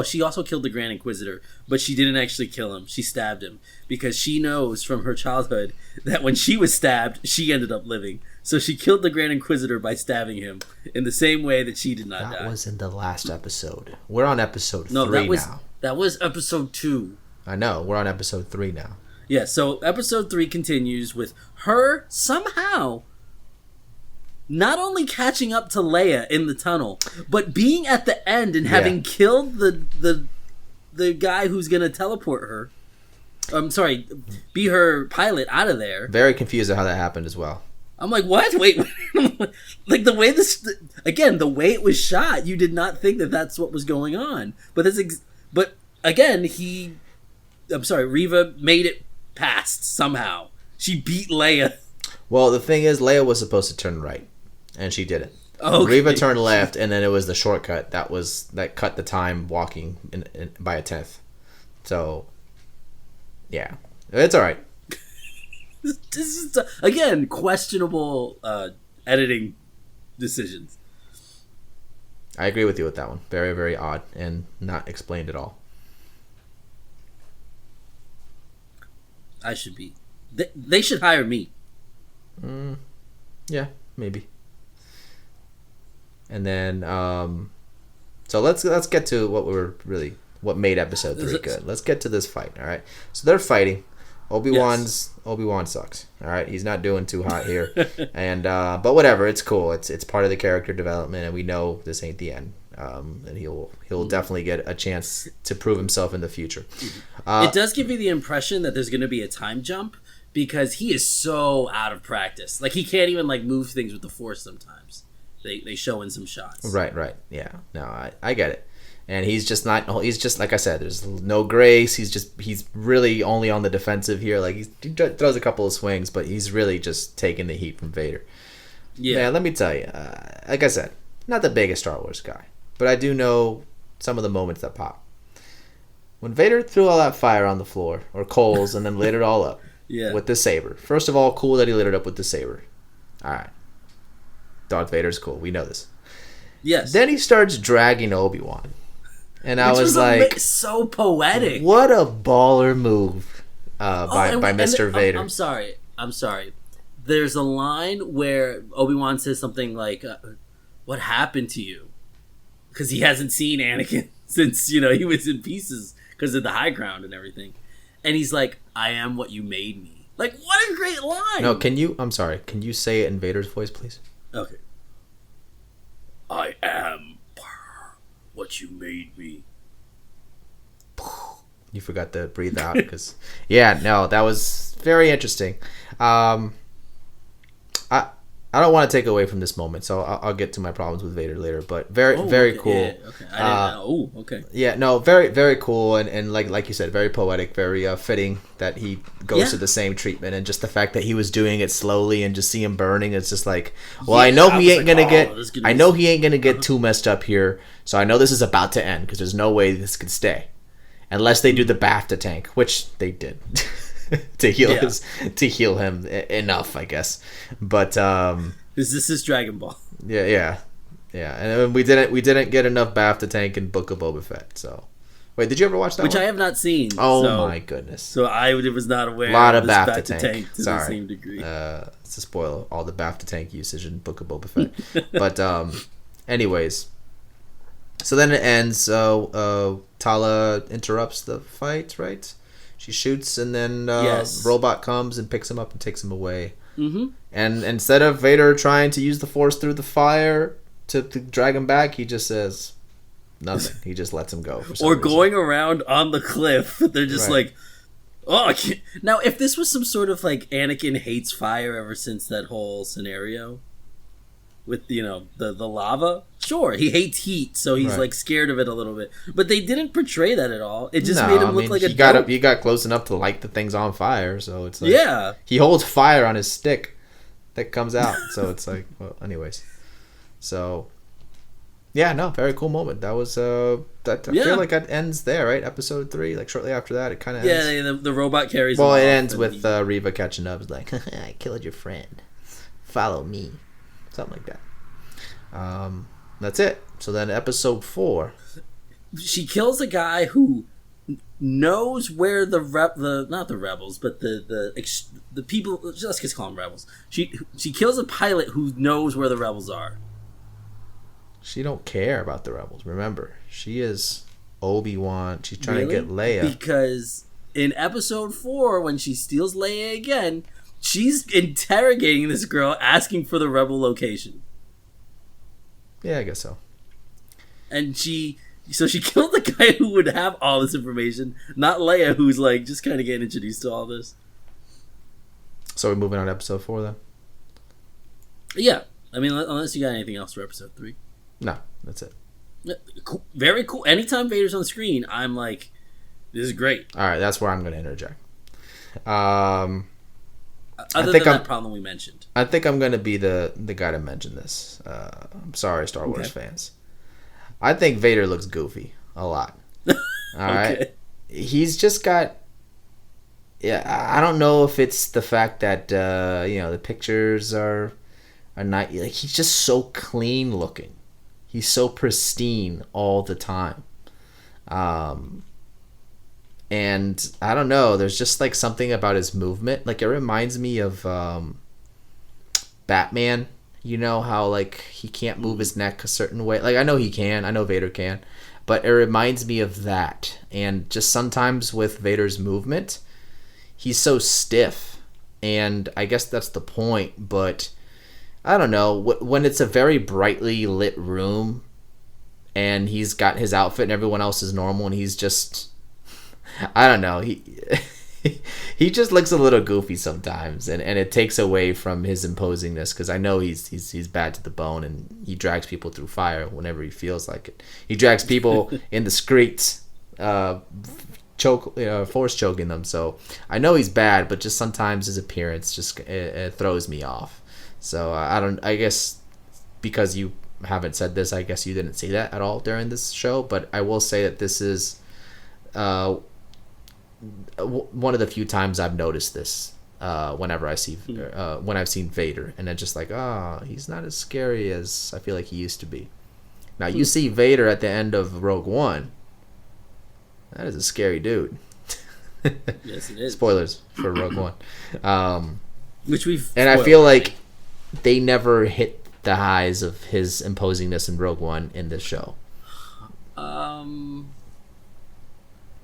She also killed the Grand Inquisitor, but she didn't actually kill him. She stabbed him because she knows from her childhood that when she was stabbed, she ended up living. So she killed the Grand Inquisitor by stabbing him in the same way that she did not die. That was in the last episode. We're on episode 3 now. That was episode 2. I know. We're on episode 3 now. Yeah, so episode 3 continues with her somehow not only catching up to Leia in the tunnel, but being at the end and having killed the guy who's going to teleport her. I'm sorry, be her pilot out of there. Very confused at how that happened as well. I'm like, what? Wait. Like the way the way it was shot, you did not think that that's what was going on. But but again, Reva made it past somehow. She beat Leia. Well, the thing is, Leia was supposed to turn right, and she didn't. Okay. Reva turned left, and then it was the shortcut that cut the time walking by a 10th. So, yeah, it's all right. This is again questionable editing decisions. I agree with you with that one. Very, very odd and not explained at all. I should be. They should hire me. Yeah, maybe. And then, so let's get to what made episode 3 good. Let's get to this fight. All right. So they're fighting. Obi-Wan sucks. All right, he's not doing too hot here, and but whatever, it's cool. It's part of the character development, and we know this ain't the end. And he'll definitely get a chance to prove himself in the future. It does give you the impression that there's going to be a time jump because he is so out of practice. Like he can't even like move things with the Force sometimes. They show in some shots. Right. Yeah. No, I get it. And he's just not. He's just like I said. There's no grace. He's really only on the defensive here. Like he throws a couple of swings, but he's really just taking the heat from Vader. Yeah. Man, let me tell you. Like I said, not the biggest Star Wars guy, but I do know some of the moments that pop. When Vader threw all that fire on the floor or coals and then lit it all up with the saber. First of all, cool that he lit it up with the saber. All right, Darth Vader's cool. We know this. Yes. Then he starts dragging Obi-Wan. And I was like, so poetic. What a baller move by Mr. Vader. I'm sorry. There's a line where Obi-Wan says something like, "What happened to you?" Because he hasn't seen Anakin since he was in pieces because of the high ground and everything, and he's like, "I am what you made me." Like, what a great line. No, I'm sorry. Can you say it in Vader's voice, please? Okay. I am what you made me. You forgot to breathe out because that was very interesting. I don't want to take away from this moment, so I'll get to my problems with Vader later. But very cool. Yeah, okay. I didn't know. Okay. Yeah, no, very very cool, and like you said, very poetic, very fitting that he goes to the same treatment, and just the fact that he was doing it slowly and just see him burning. It's just like, well, I know he ain't gonna get. I know he ain't gonna get too messed up here, so I know this is about to end because there's no way this could stay, unless they do the BAFTA tank, which they did. to heal him enough, I guess. But this is Dragon Ball. Yeah, and we didn't get enough BAFTA tank in Book of Boba Fett. So, wait, did you ever watch that? Which one? I have not seen. Oh my goodness! So I was not aware. A lot of this BAFTA tank to the same degree. It's to spoil all the BAFTA tank usage in Book of Boba Fett. But anyways, so then it ends. Tala interrupts the fight, right? She shoots, and then Robot comes and picks him up and takes him away. Mm-hmm. And instead of Vader trying to use the Force through the fire to drag him back, he just says nothing. He just lets him go. Or going around on the cliff, they're just like, oh. Now, if this was some sort of like Anakin hates fire ever since that whole scenario with the lava, sure, he hates heat, so he's like scared of it a little bit. But they didn't portray that at all. It just made him look like he got close enough to light the things on fire, so it's like he holds fire on his stick that comes out. So it's like, well, anyways, so very cool moment. That was I feel like that ends there, right? Episode 3, like shortly after that, it kind of ends. Yeah, the robot carries. Well, it ends with Reva catching up. It's like, I killed your friend. Follow me. Something like that. That's it. So then episode 4. She kills a guy who knows where not the rebels, but the people, let's just call them rebels. She kills a pilot who knows where the rebels are. She don't care about the rebels. Remember, she is Obi-Wan. She's trying to get Leia. Because in episode 4, when she steals Leia again, she's interrogating this girl, asking for the rebel location. Yeah, I guess so. And she killed the guy who would have all this information, not Leia, who's like just kind of getting introduced to all this. So we're moving on to episode 4 then? Yeah. I mean, unless you got anything else for episode 3. No, that's it. Cool. Very cool. Anytime Vader's on screen, I'm like, this is great. All right, that's where I'm going to interject. Other than that problem we mentioned. I think I'm going to be the guy to mention this. I'm sorry, Star Wars fans. I think Vader looks goofy a lot. All right? He's just got... Yeah, I don't know if it's the fact that, the pictures are not... Like, he's just so clean looking. He's so pristine all the time. And I don't know, there's just like something about his movement. Like it reminds me of Batman. You know how like he can't move his neck a certain way. Like I know he can. I know Vader can. But it reminds me of that. And just sometimes with Vader's movement, he's so stiff. And I guess that's the point. But I don't know. When it's a very brightly lit room and he's got his outfit and everyone else is normal and he's just... I don't know. He just looks a little goofy sometimes, and it takes away from his imposingness, because I know he's bad to the bone, and he drags people through fire whenever he feels like it. He drags people in the streets, force choking them. So I know he's bad, but just sometimes his appearance just it throws me off. So I guess because you haven't said this, I guess you didn't see that at all during this show. But I will say that this is one of the few times I've noticed this whenever I see when I've seen Vader, and then just like, he's not as scary as I feel like he used to be. Now you see Vader at the end of Rogue One. That is a scary dude. Yes, it is. Spoilers for Rogue One. Which we've and I feel like they never hit the highs of his imposingness in Rogue One in this show.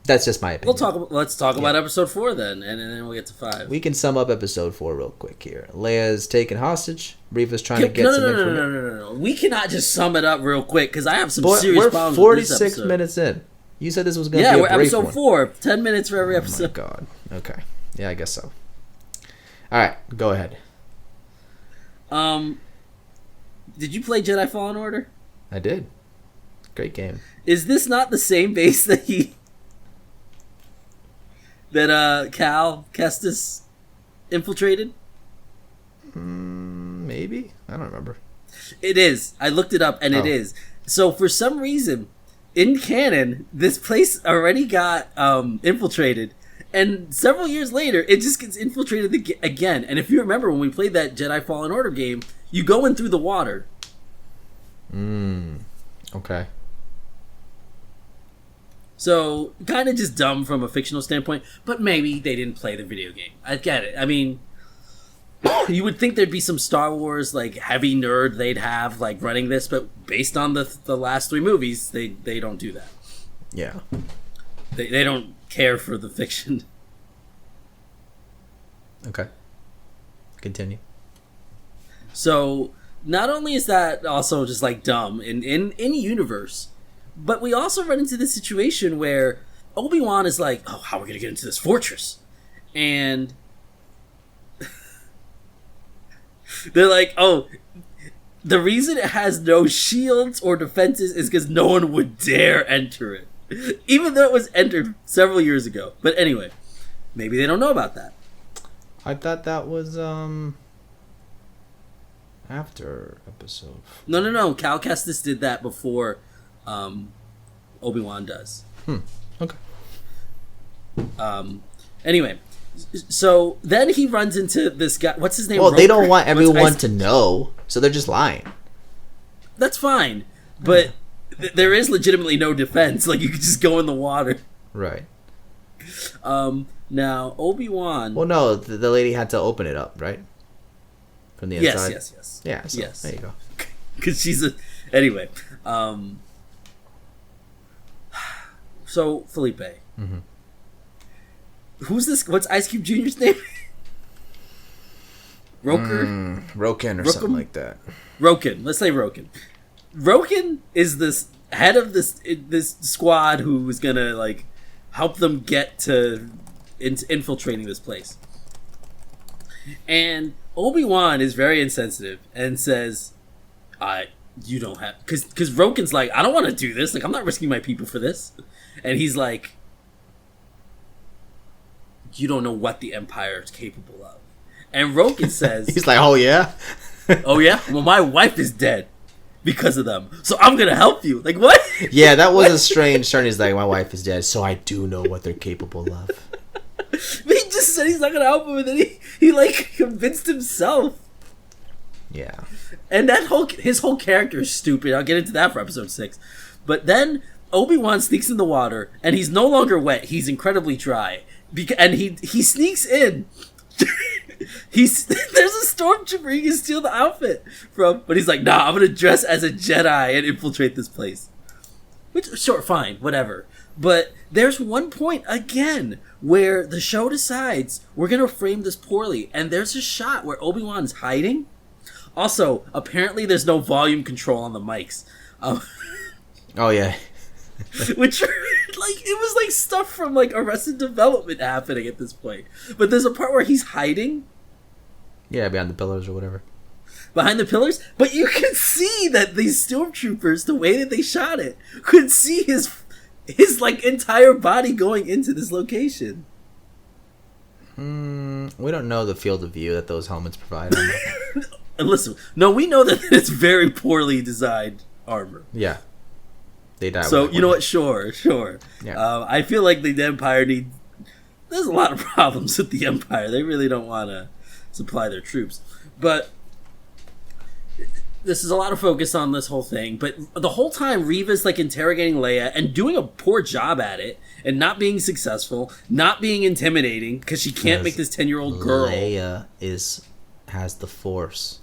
That's just my opinion. Let's talk about episode 4 then, and then we'll get to 5. We can sum up episode 4 real quick here. Leia's taken hostage. Reva's trying to get some information. No. We cannot just sum it up real quick, because I have some serious problems we're with this 46 episode. minutes in. You said this was going to be a brief episode one. 4. 10 minutes for every episode. Oh my God. Okay. Yeah, I guess so. All right, go ahead. Did you play Jedi Fallen Order? I did. Great game. Is this not the same base that Cal Kestis infiltrated? Maybe? I don't remember. It is. I looked it up, and it is. So for some reason, in canon, this place already got infiltrated, and several years later, it just gets infiltrated again. And if you remember, when we played that Jedi Fallen Order game, you go in through the water. Okay. So, kind of just dumb from a fictional standpoint, but maybe they didn't play the video game. I get it. I mean, you would think there'd be some Star Wars, like, heavy nerd they'd have, like, running this, but based on the last 3 movies, they don't do that. Yeah. They don't care for the fiction. Okay. Continue. So, not only is that also just, like, dumb in universe, but we also run into this situation where Obi-Wan is like, how are we going to get into this fortress? And they're like, the reason it has no shields or defenses is because no one would dare enter it. Even though it was entered several years ago. But anyway, maybe they don't know about that. I thought that was after episode 4. No. Cal Kestis did that before Obi-Wan does. Okay. Anyway, so then he runs into this guy. What's his name? Well, they don't want everyone to know, so they're just lying. That's fine, but there is legitimately no defense. Like, you could just go in the water. Right. Now, Obi-Wan... Well, no, the lady had to open it up, right? From the inside? Yes. Yeah, so yes. There you go. Because she's a... Anyway. So, Felipe. Mm-hmm. Who's this? What's Ice Cube Jr.'s name? Roker? Roken or something like that. Roken. Let's say Roken. Roken is this head of this squad who is going to, like, help them get to infiltrating this place. And Obi-Wan is very insensitive and says, you don't have... Because Roken's like, I don't want to do this. Like, I'm not risking my people for this. And he's like, you don't know what the Empire is capable of. And Roken says... He's like, oh, yeah? Oh, yeah? Well, my wife is dead because of them. So I'm going to help you. Like, what? Yeah, that was a strange turn. He's like, my wife is dead, so I do know what they're capable of. But he just said he's not going to help him, and then he like, convinced himself. Yeah. And his whole character is stupid. I'll get into that for episode 6. But then Obi-Wan sneaks in the water, and he's no longer wet. He's incredibly dry. And he sneaks in. There's a stormtrooper he can steal the outfit from, but he's like, nah, I'm gonna dress as a Jedi and infiltrate this place. Which, sure, fine, whatever. But there's one point again where the show decides we're gonna frame this poorly, and there's a shot where Obi-Wan's hiding. Also, apparently there's no volume control on the mics. Oh yeah. Which, it was like stuff from like Arrested Development happening at this point. But there's a part where he's hiding. Yeah, behind the pillars or whatever. Behind the pillars, but you can see that these stormtroopers, the way that they shot it, could see his like entire body going into this location. We don't know the field of view that those helmets provide. And listen, no, we know that it's very poorly designed armor. Yeah, they die. So you know what? Sure. Yeah. I feel like the Empire there's a lot of problems with the Empire. They really don't want to supply their troops, but this is a lot of focus on this whole thing. But the whole time, Reva's like interrogating Leia and doing a poor job at it, and not being successful, not being intimidating because she can't make this 10-year-old girl. Leia has the Force.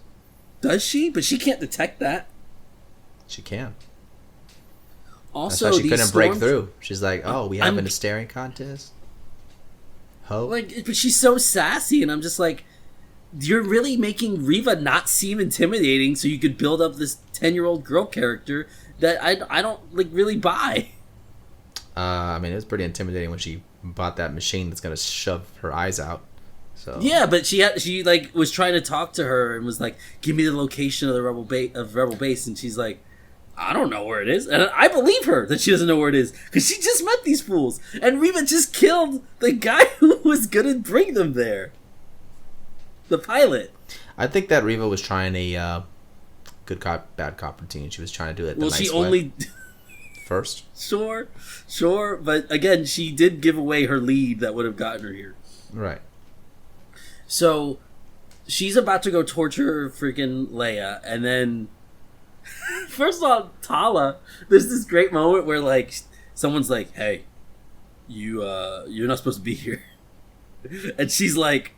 Does she? But she can't detect that. She can. Also, that's why she couldn't break through. She's like, "Oh, we having a staring contest." But she's so sassy, and I'm just like, you're really making Reva not seem intimidating, so you could build up this 10-year-old girl character that I don't like really buy. I mean, it was pretty intimidating when she bought that machine that's gonna shove her eyes out. So yeah, but she like was trying to talk to her and was like, "Give me the location of the Rebel base," and she's like, "I don't know where it is," and I believe her that she doesn't know where it is because she just met these fools, and Reva just killed the guy who was gonna bring them there, the pilot. I think that Reva was trying a good cop, bad cop routine. She was trying to do it. The nice she way. Only First. Sure, but again, she did give away her lead that would have gotten her here. Right. So she's about to go torture freaking Leia, and then first of all, Tala, there's this great moment where like someone's like, "Hey, you're not supposed to be here," and she's like,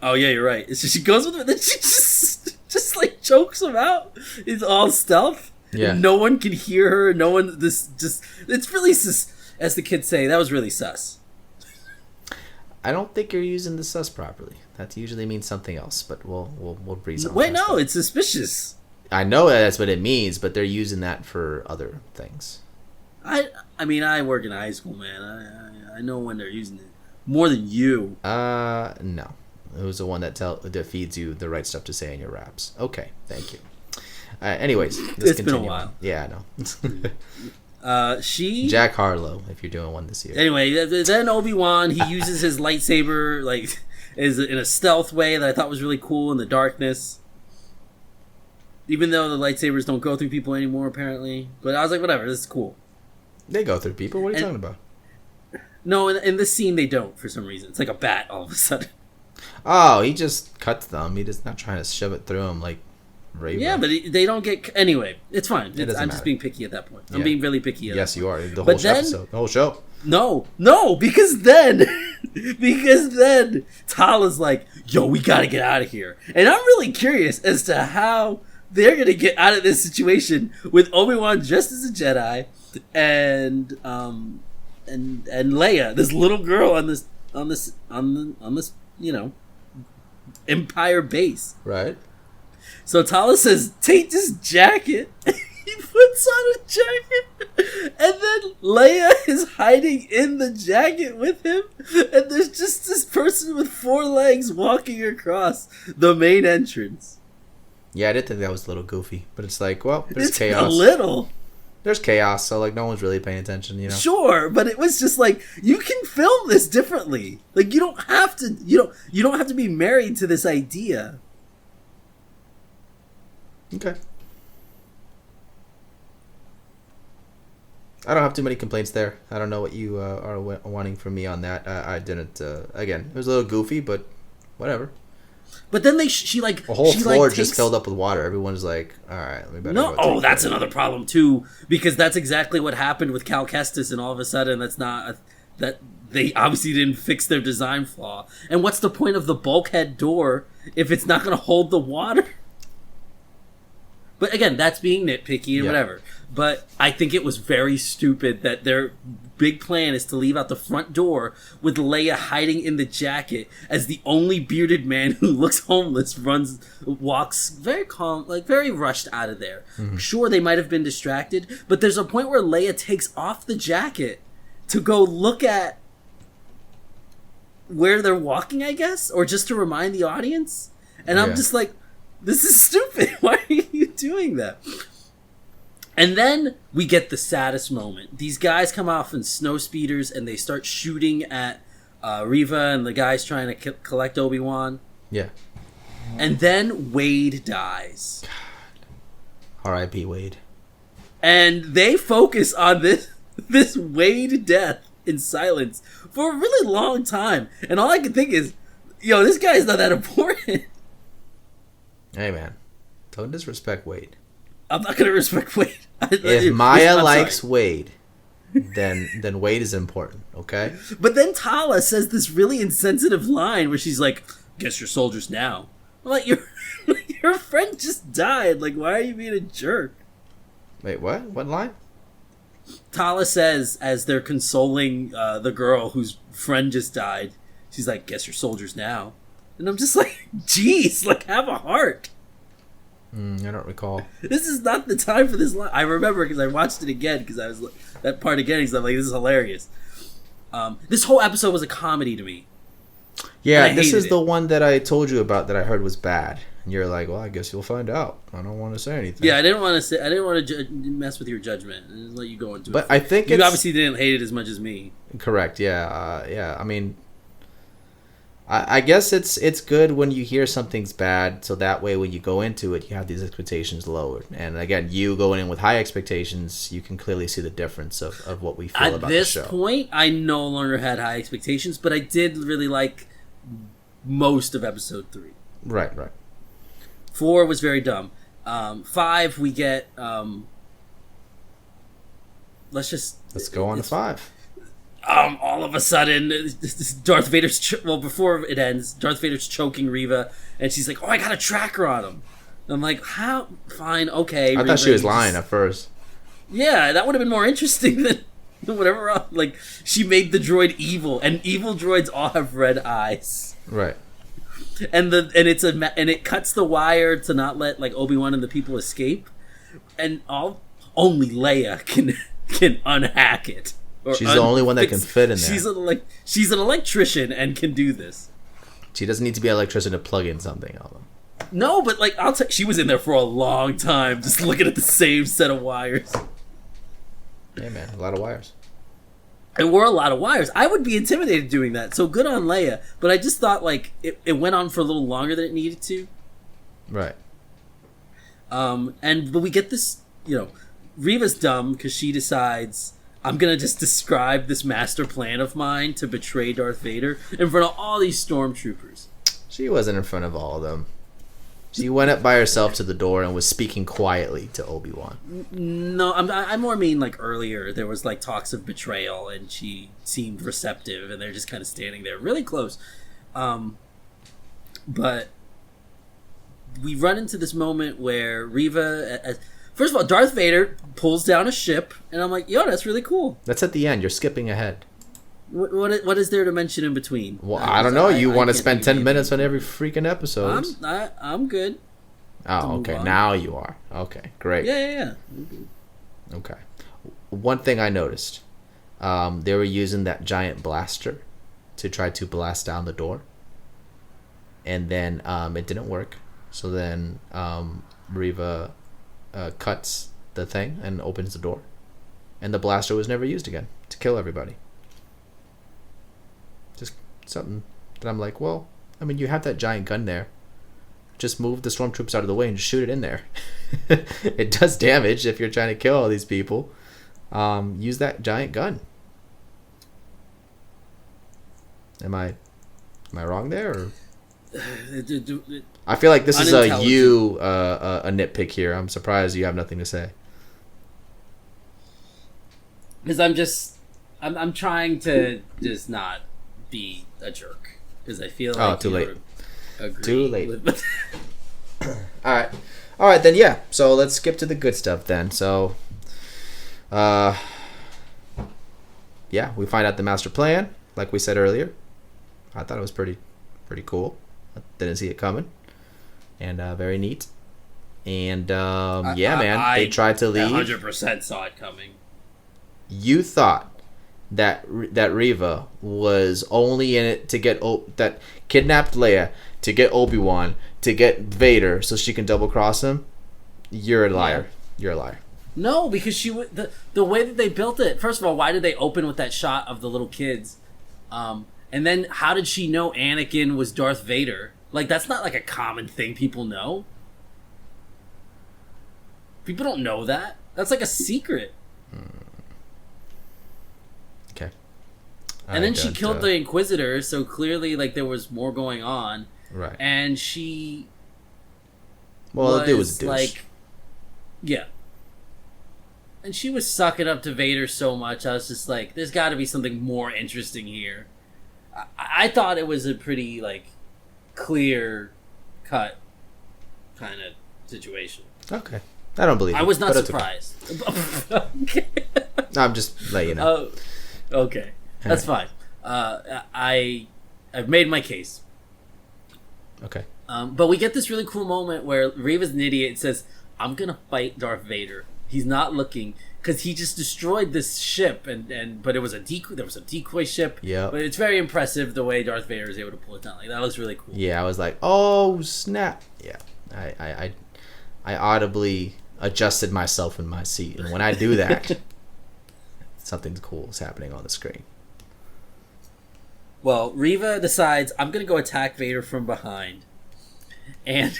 "Oh yeah, you're right." And so she goes with it, and then she just like chokes him out. It's all stealth. Yeah. No one can hear her. No one. It's really sus. As the kids say, that was really sus. I don't think you're using the sus properly. That usually means something else, but we'll breeze on. Wait, no, it's suspicious. I know that's what it means, but they're using that for other things. I mean, I work in high school, man. I know when they're using it more than you. No. Who's the one that feeds you the right stuff to say in your raps? Okay, thank you. Anyways, it's been a while. Yeah, I know. Jack Harlow, if you're doing one this year. Anyway, then Obi-Wan, he uses his lightsaber like is in a stealth way that I thought was really cool in the darkness. Even though the lightsabers don't go through people anymore, apparently. But I was like, whatever, this is cool. They go through people. What are you talking about? No, in this scene they don't for some reason. It's like a bat all of a sudden. Oh, he just cuts them. He's just not trying to shove it through them like Raven. Yeah, but they don't get... Anyway, it's fine. I'm matter. just being picky at that point. I'm being really picky at that point. Yes, you are. The whole episode. The whole show. No, because then Tala's like, "Yo, we gotta get out of here." And I'm really curious as to how they're gonna get out of this situation with Obi-Wan dressed as a Jedi and Leia, this little girl on this Empire base. Right. So Tala says, "Take this jacket." He puts on a jacket, and then Leia is hiding in the jacket with him, and there's just this person with 4 legs walking across the main entrance. Yeah, I did think that was a little goofy, but it's like, well, there's It's chaos. a little. There's chaos, so like no one's really paying attention, you know. Sure, but it was just like, you can film this differently. Like you don't have to be married to this idea. Okay. I don't have too many complaints there. I don't know what you are wanting from me on that. I didn't. Again, it was a little goofy, but whatever. But then she like a whole she floor like just filled up with water. Everyone's like, "All right, we better." No, oh, that's another problem too, because that's exactly what happened with Cal Kestis, and all of a sudden, that they obviously didn't fix their design flaw. And what's the point of the bulkhead door if it's not going to hold the water? But again, that's being nitpicky and whatever. But I think it was very stupid that their big plan is to leave out the front door with Leia hiding in the jacket as the only bearded man who looks homeless walks very calm, like very rushed out of there. Mm-hmm. Sure, they might have been distracted, but there's a point where Leia takes off the jacket to go look at where they're walking, I guess, or just to remind the audience. And I'm just like, this is stupid. Why are you doing that? And then we get the saddest moment. These guys come off in snow speeders and they start shooting at Reva and the guys trying to collect Obi-Wan. Yeah. And then Wade dies. God. R.I.P. Wade. And they focus on this Wade death in silence for a really long time. And all I can think is, this guy's not that important. Hey, man. Don't disrespect Wade. I'm not going to respect Wade. If Maya likes Wade, then Wade is important, okay? But then Tala says this really insensitive line where she's like, guess you're soldiers now. I'm like, your friend just died. Like, why are you being a jerk? Wait, what? What line? Tala says, as they're consoling the girl whose friend just died, she's like, guess you're soldiers now. And I'm just like, geez, like, have a heart. I don't recall. This is not the time for this line. I remember because I watched it again because I was that part again because I'm like, this is hilarious. This whole episode was a comedy to me. Yeah, this is the one that I told you about that I heard was bad. And you're like, well, I guess you'll find out. I don't want to say anything. Yeah, I didn't want to mess with your judgment and let you go into it. But I think you obviously didn't hate it as much as me. Correct. Yeah. I mean, I guess it's good when you hear something's bad, so that way when you go into it, you have these expectations lowered. And again, you going in with high expectations, you can clearly see the difference of what we feel about the show. At this point, I no longer had high expectations, but I did really like most of episode 3. Right. 4 was very dumb. 5, we get... Let's go on to 5. All of a sudden, Darth Vader's... before it ends, Darth Vader's choking Reva, and she's like, oh, I got a tracker on him. And I'm like, how? Fine, okay. I thought she was lying at first. Yeah, that would have been more interesting than whatever else. Like, she made the droid evil, and evil droids all have red eyes. Right. And it cuts the wire to not let, like, Obi-Wan and the people escape. And only Leia can unhack it. She's the only one that can fit in there. She's an electrician and can do this. She doesn't need to be an electrician to plug in something. No, but like she was in there for a long time, just looking at the same set of wires. Yeah, man, a lot of wires. There were a lot of wires. I would be intimidated doing that. So good on Leia, but I just thought like it went on for a little longer than it needed to. Right. But we get this, Reva's dumb because she decides, I'm going to just describe this master plan of mine to betray Darth Vader in front of all these stormtroopers. She wasn't in front of all of them. She went up by herself to the door and was speaking quietly to Obi-Wan. No, I more mean like earlier there was like talks of betrayal and she seemed receptive and they're just kind of standing there really close. But we run into this moment where Reva... First of all, Darth Vader pulls down a ship, and I'm like, yo, that's really cool. That's at the end. You're skipping ahead. What is there to mention in between? Well, I don't know. You want to spend 10 minutes on every freaking episode. I'm good. Oh, okay. Now you are. Okay, great. Yeah. Okay. One thing I noticed. They were using that giant blaster to try to blast down the door. And then it didn't work. So then Reva... cuts the thing and opens the door, and the blaster was never used again to kill everybody. Just something that I'm like, well, I mean, you have that giant gun there. Just move the stormtroopers out of the way and just shoot it in there. It does damage if you're trying to kill all these people. Use that giant gun. Am I wrong there? Or? I feel like this is a nitpick here. I'm surprised you have nothing to say. Because I'm trying to just not be a jerk. Because I feel like too late. All right then. Yeah. So let's skip to the good stuff then. So, yeah, we find out the master plan, like we said earlier. I thought it was pretty cool. Didn't see it coming, and very neat. And man, they tried to leave. 100% saw it coming. You thought that Reva was only in it to get that kidnapped Leia to get Obi-Wan to get Vader so she can double cross him, you're a liar. Yeah. You're a liar. No, because she would the way that they built it. First of all, why did they open with that shot of the little kids? And then how did she know Anakin was Darth Vader? Like, that's not like a common thing people know. People don't know that. That's like a secret. Okay. And then she killed the Inquisitor, so clearly, like, there was more going on. Right. And she the dude was a douche. Like, yeah. And she was sucking up to Vader so much, I was just like, there's got to be something more interesting here. I thought it was a pretty, like, clear cut kind of situation. Okay. I don't believe it. I was not surprised. Okay. I'm just letting you know. Okay. That's fine. I've made my case. Okay. But we get this really cool moment where Reva's an idiot and says, I'm going to fight Darth Vader. He's not looking, because he just destroyed this ship, but it was a decoy. There was a decoy ship. Yeah. But it's very impressive the way Darth Vader is able to pull it down. Like, that looks really cool. Yeah, I was like, oh snap! Yeah, I audibly adjusted myself in my seat, and when I do that, something cool is happening on the screen. Well, Reva decides, I'm going to go attack Vader from behind, and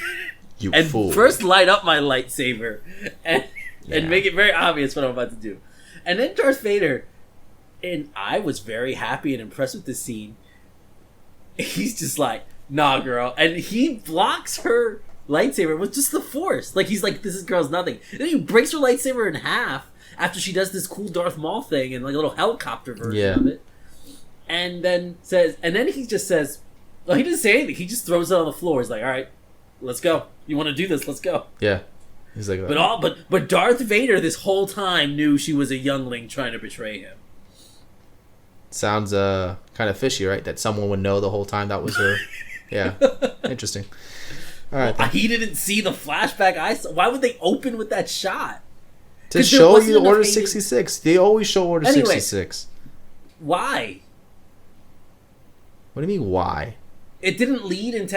fool. First light up my lightsaber, and make it very obvious what I'm about to do. And then Darth Vader, and I was very happy and impressed with this scene, he's just like, nah, girl. And he blocks her lightsaber with just the Force. Like, he's like, this girl's nothing. And then he breaks her lightsaber in half after she does this cool Darth Maul thing and like a little helicopter version of it. And then he just says, well, he didn't say anything. He just throws it on the floor. He's like, all right, let's go. You want to do this? Let's go. Yeah. He's like, but Darth Vader this whole time knew she was a youngling trying to betray him. Sounds kind of fishy, right? That someone would know the whole time that was her. Yeah, interesting. All right. Well, he didn't see the flashback I saw. Why would they open with that shot? To show you Order 66. They always show Order 66. Why? What do you mean, why? It didn't lead into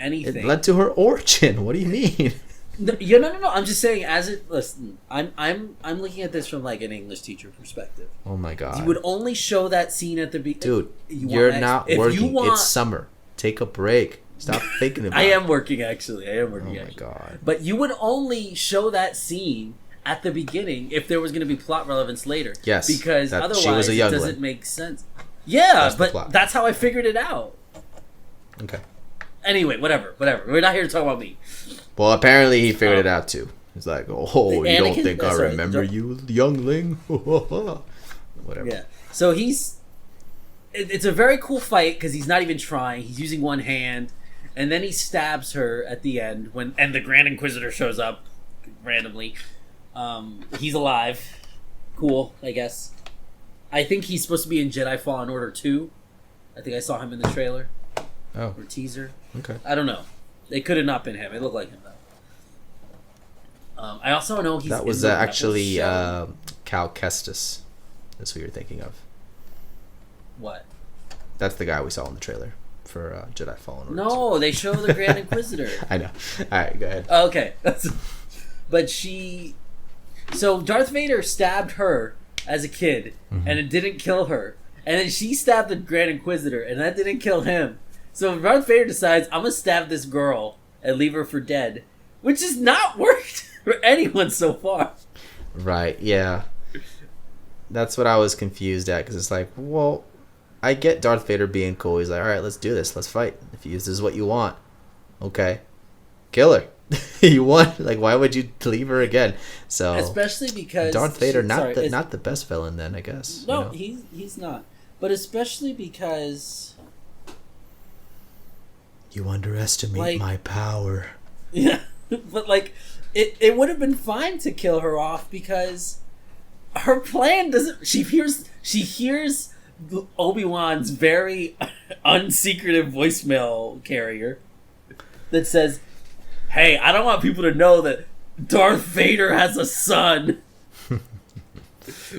anything. It led to her origin. What do you mean? No. I'm just saying, listen, I'm looking at this from like an English teacher perspective. Oh my god! You would only show that scene at the beginning. Dude, you're not working. It's summer. Take a break. Stop thinking about it. I am working, actually. Oh my god! But you would only show that scene at the beginning if there was going to be plot relevance later. Yes, because otherwise it doesn't make sense. Yeah, but that's how I figured it out. Okay. Anyway, whatever. We're not here to talk about me. Well, apparently he figured it out too. He's like, oh, you don't think I remember you, youngling? Whatever. Yeah. So it's a very cool fight because he's not even trying. He's using one hand, and then he stabs her at the end and the Grand Inquisitor shows up randomly. He's alive. Cool, I guess. I think he's supposed to be in Jedi Fallen Order 2. I think I saw him in the trailer. Oh. Or teaser. Okay. I don't know. It could have not been him. It looked like him, though. I also know he's... That was actually Cal Kestis. That's who you're thinking of. What? That's the guy we saw in the trailer for Jedi Fallen Order. No, they show the Grand Inquisitor. I know. All right, go ahead. Okay. But so Darth Vader stabbed her as a kid, and it didn't kill her. And then she stabbed the Grand Inquisitor, and that didn't kill him. So Darth Vader decides, I'm going to stab this girl and leave her for dead. Which has not worked for anyone so far. Right, yeah. That's what I was confused at, because it's like, well, I get Darth Vader being cool. He's like, all right, let's do this. Let's fight. If this is what you want. Okay. Kill her. You want, like, why would you leave her again? So especially because Darth Vader, not the best villain, then I guess. No, he's not. But especially because you underestimate my power. Yeah, but like it would have been fine to kill her off because her plan doesn't. She hears Obi-Wan's very unsecretive voicemail carrier that says, hey, I don't want people to know that Darth Vader has a son.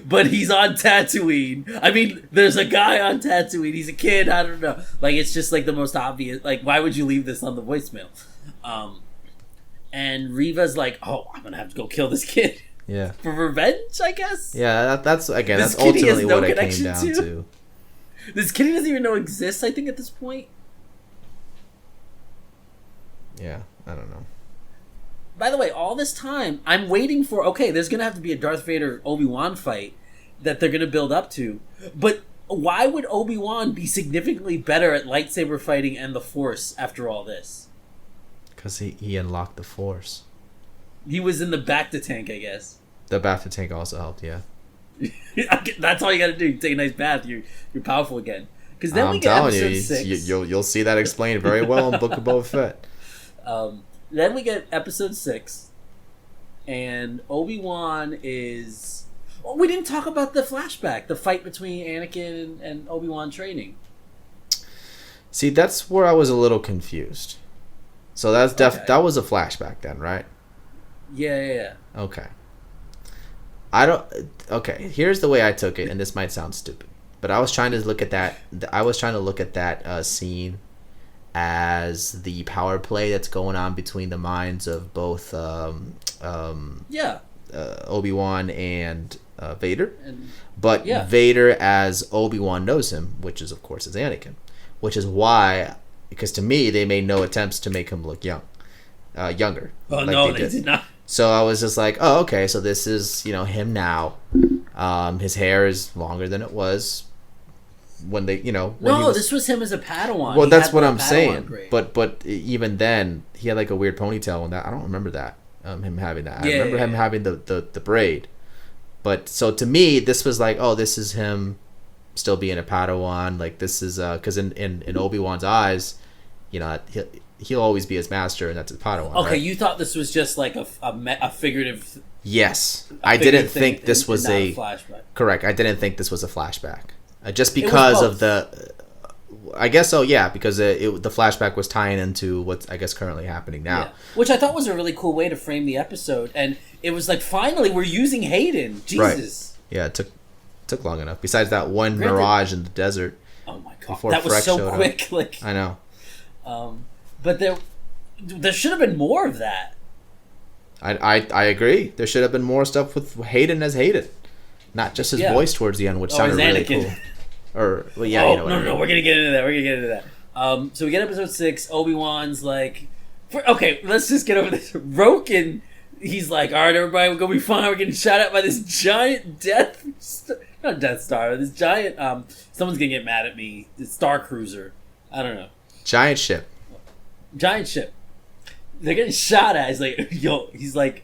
but he's on Tatooine. I mean, there's a guy on Tatooine. He's a kid. I don't know. Like, it's just like the most obvious. Like, why would you leave this on the voicemail? And Reva's like, oh, I'm gonna have to go kill this kid. Yeah. For revenge, I guess. Yeah, that's ultimately what it came down to. This kid he doesn't even know exists, I think, at this point. Yeah, I don't know. By the way, all this time, I'm waiting for, okay, there's going to have to be a Darth Vader Obi-Wan fight that they're going to build up to. But why would Obi-Wan be significantly better at lightsaber fighting and the Force after all this? Because he unlocked the Force. He was in the Bacta tank, I guess. The Bacta tank also helped, yeah. That's all you got to do. You take a nice bath, you're powerful again. Because then we get telling episode you, 6. You'll see that explained very well in Book of Boba Fett. Then we get episode 6, and Obi-Wan is... Oh, we didn't talk about the flashback, the fight between Anakin and Obi-Wan training. See, that's where I was a little confused. So that's that was a flashback then, right? Yeah. Okay. Okay, here's the way I took it, and this might sound stupid, but I was trying to look at that scene as the power play that's going on between the minds of both Obi-Wan and Vader. But Vader as Obi-Wan knows him, which is of course is Anakin, which is why, because to me they made no attempts to make him look younger. Oh, like no, they did not. So I was just like, oh, okay, so this is, him now. His hair is longer than it was when they, this was him as a Padawan. Well, that's what I'm saying. Grade. But even then, he had like a weird ponytail and that. I don't remember that. Him having that. I remember him having the braid. But so to me, this was like, oh, this is him still being a Padawan. Like this is because in Obi-Wan's eyes, he'll always be his master, and that's his Padawan. Okay, right? You thought this was just like a figurative. Yes, I didn't think this was a flashback. Correct. I didn't think this was a flashback. Just because of the, I guess so. Yeah, because the flashback was tying into what's I guess currently happening now, which I thought was a really cool way to frame the episode, and it was like finally we're using Hayden. Jesus. Right. Yeah, it took long enough. Besides that one mirage in the desert. Oh my god, that was so quick. Up. Like I know. But there should have been more of that. I agree. There should have been more stuff with Hayden as Hayden, not just his voice towards the end, which sounded really cool. Or well, yeah, no, we're gonna get into that. So we get episode 6. Obi-Wan's like, let's just get over this. Roken, he's like, all right, everybody, we're gonna be fine. We're getting shot at by this giant not Death Star, this giant. Someone's gonna get mad at me. This Star Cruiser. I don't know. Giant ship. They're getting shot at. He's like, yo. He's like,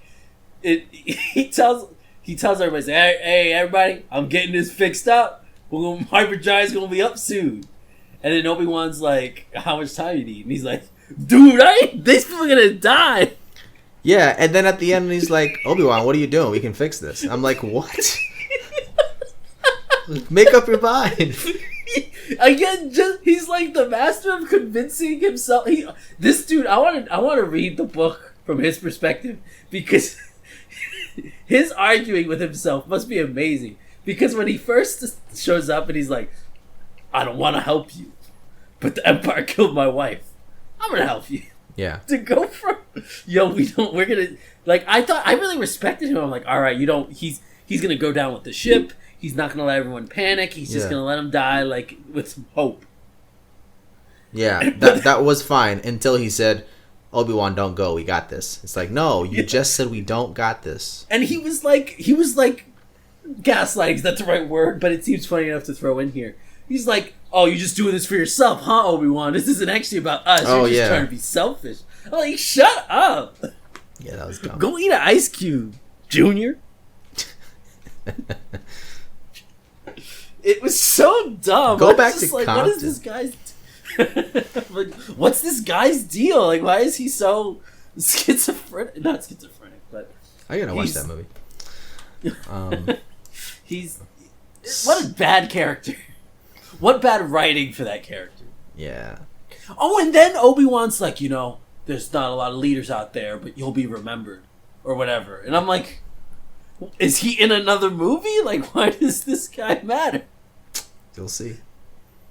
he tells everybody, hey, everybody, I'm getting this fixed up. Hypergiant's gonna be up soon. And then Obi-Wan's like, how much time you need? And he's like, dude, these people are gonna die. Yeah, and then at the end he's like, Obi-Wan, what are you doing? We can fix this. I'm like, what? Make up your mind. Again, he's like the master of convincing himself. This dude, I want to read the book from his perspective, because his arguing with himself must be amazing. Because when he first shows up and he's like, I don't want to help you, but the Empire killed my wife. I'm gonna help you. Yeah. To go from we're gonna, like, I really respected him. I'm like, all right, he's gonna go down with the ship. He's not going to let everyone panic. He's just going to let them die, like, with some hope. Yeah, that was fine until he said, Obi-Wan, don't go. We got this. It's like, no, you just said we don't got this. And he was like, gaslighting. Is that the right word? But it seems funny enough to throw in here. He's like, oh, you're just doing this for yourself, huh, Obi-Wan? This isn't actually about us. You're just trying to be selfish. I'm like, shut up. Yeah, that was dumb. Go eat an ice cube, Junior. It was so dumb. Go back to like, Compton. What is this guy's? Like, what's this guy's deal? Like, why is he so schizophrenic? Not schizophrenic, but I gotta watch that movie. He's what a bad character. What bad writing for that character. Yeah. Oh, and then Obi-Wan's like, there's not a lot of leaders out there, but you'll be remembered, or whatever. And I'm like, Is he in another movie? Like, why does this guy matter? You'll see.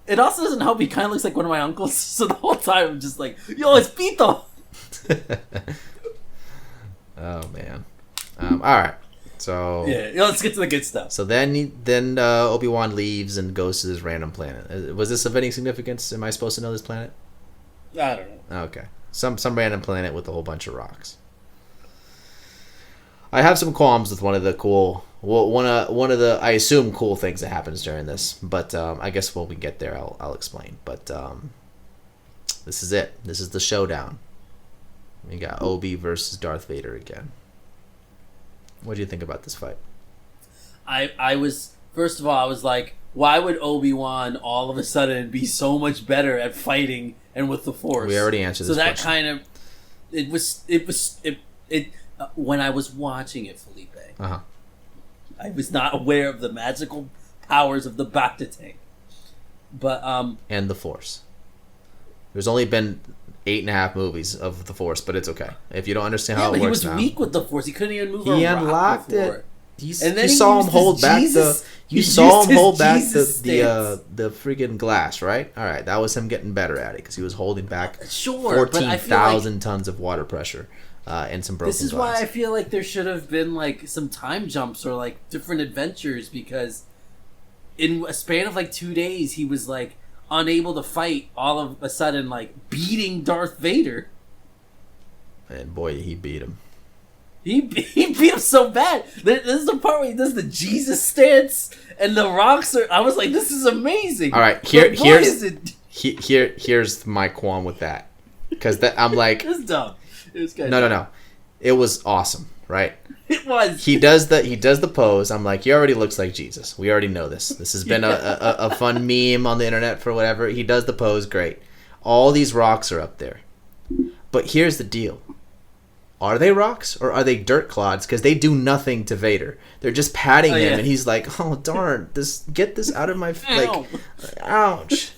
It also doesn't help. He kind of looks like one of my uncles. So the whole time I'm just like, yo, it's Pito. Oh man. All right. So yeah, let's get to the good stuff. So then Obi-Wan leaves and goes to this random planet. Was this of any significance? Am I supposed to know this planet? I don't know. Okay. Some random planet with a whole bunch of rocks. I have some qualms with one of the I assume cool things that happens during this, but I guess when we get there I'll explain. But this is it. This is the showdown. We got Obi versus Darth Vader again. What do you think about this fight? I was, first of all, I was like, why would Obi-Wan all of a sudden be so much better at fighting and with the Force? We already answered this question. So that kind of, it when I was watching it, Felipe, I was not aware of the magical powers of the Bacta tank. But and the Force. There's only been 8.5 movies of the Force, but it's okay if you don't understand how it works now. He was weak with the Force. He couldn't even move. He a unlocked rock before. it. You saw him hold back the. You saw him hold back the freaking glass, right? All right, that was him getting better at it because he was holding back 14,000 tons of water pressure and some broken glass. This is why I feel like there should have been like some time jumps or like different adventures, because in a span of like 2 days he was like unable to fight, all of a sudden like beating Darth Vader. And boy, he beat him. He beat him so bad. This is the part where he does the Jesus stance, and the rocks are. I was like, "This is amazing." All right, here's my qualm with that, because I'm like, it's dumb. It was kind of no. It was awesome, right? It was. He does the pose. I'm like, he already looks like Jesus. We already know this. This has been a fun meme on the internet for whatever. He does the pose, great. All these rocks are up there, but here's the deal. Are they rocks or are they dirt clods? Because they do nothing to Vader. They're just patting him, and he's like, "Oh darn! Get this out of my ouch!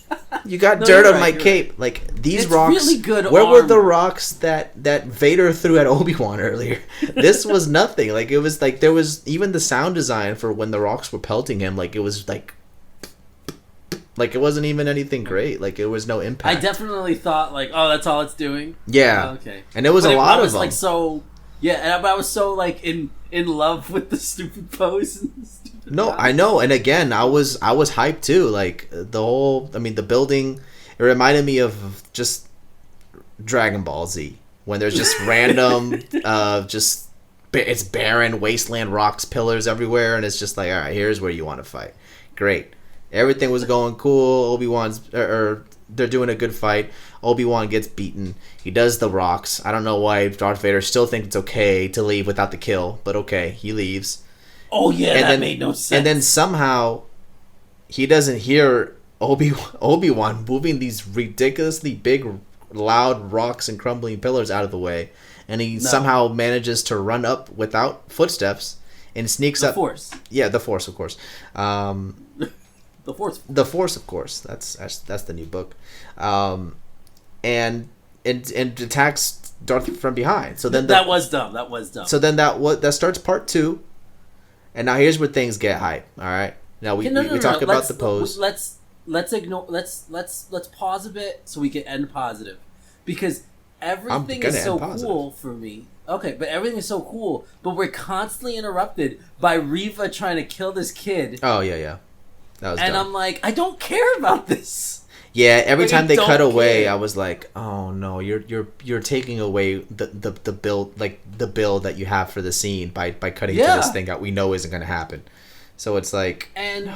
You got dirt on my cape." Like these rocks. Really good where armor. were the rocks that Vader threw at Obi-Wan earlier? This was nothing. Like it was like there was even the sound design for when the rocks were pelting him. Like it was like it wasn't even anything great. Like it was no impact. I definitely thought like, oh, that's all it's doing. Yeah. Oh, okay. And it was a lot of them. Like so, yeah. But I was so like in love with the stupid pose. And the stupid I know. And again, I was hyped too. Like the whole. I mean, the building. It reminded me of just Dragon Ball Z when there's just random, it's barren wasteland rocks, pillars everywhere, and it's just like, all right, here's where you want to fight. Great. Everything was going cool. Obi-Wan's they're doing a good fight. Obi-Wan gets beaten. He does the rocks. I don't know why Darth Vader still thinks it's okay to leave without the kill, but okay, he leaves. Oh yeah, that made no sense. And then somehow he doesn't hear Obi-Wan moving these ridiculously big, loud rocks and crumbling pillars out of the way, and he somehow manages to run up without footsteps and sneaks up. The Force. Yeah, the Force, of course. The Force. The Force, of course. That's the new book, and attacks Darth from behind. So then that was dumb. So then that starts part 2, and now here's where things get hype. All right, now we talk about the pose. Let's ignore. Let's pause a bit so we can end positive, because everything is so cool for me. Okay, but everything is so cool, but we're constantly interrupted by Reva trying to kill this kid. Oh yeah. That was dumb. I'm like, I don't care about this. Yeah, every time they cut away, I was like, "Oh no, you're taking away the build, like the build that you have for the scene by cutting to this thing that we know isn't going to happen." So it's like, and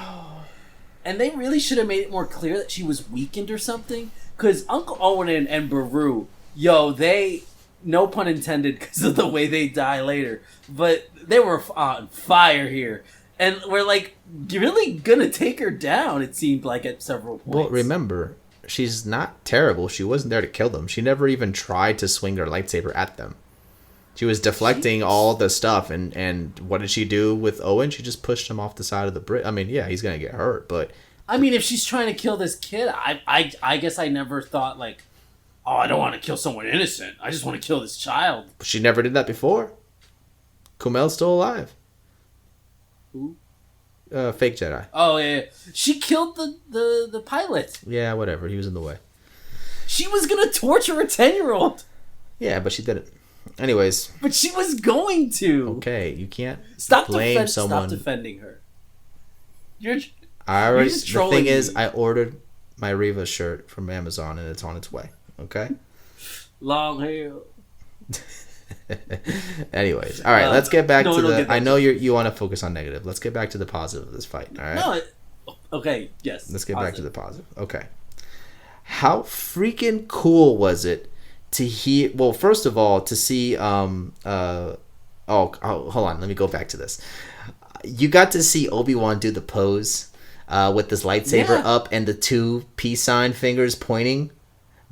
they really should have made it more clear that she was weakened or something, because Uncle Owen and Beru, they, no pun intended, because of the way they die later, but they were on fire here. And we're like, really gonna take her down, it seemed like, at several points. Well, remember, she's not terrible. She wasn't there to kill them. She never even tried to swing her lightsaber at them. She was deflecting all the stuff. And what did she do with Owen? She just pushed him off the side of the bridge. I mean, yeah, he's gonna get hurt, but... I mean, if she's trying to kill this kid, I guess I never thought, like, oh, I don't want to kill someone innocent. I just want to kill this child. But she never did that before. Kumail's still alive. Who? Fake Jedi. Oh yeah, she killed the pilot. Yeah, whatever. He was in the way. She was gonna torture a 10-year-old. Yeah, but she didn't. Anyways. But she was going to. Okay, you can't blame someone. Stop defending her. The thing is, I ordered my Riva shirt from Amazon and it's on its way. Okay. Long hair. Anyways, all right. Let's get back to the. I know you want to focus on negative. Let's get back to the positive of this fight. All right. No. Okay. Yes. Let's get back to the positive. Okay. How freaking cool was it to hear? Well, first of all, to see. Hold on. Let me go back to this. You got to see Obi-Wan do the pose with this lightsaber up and the two peace sign fingers pointing.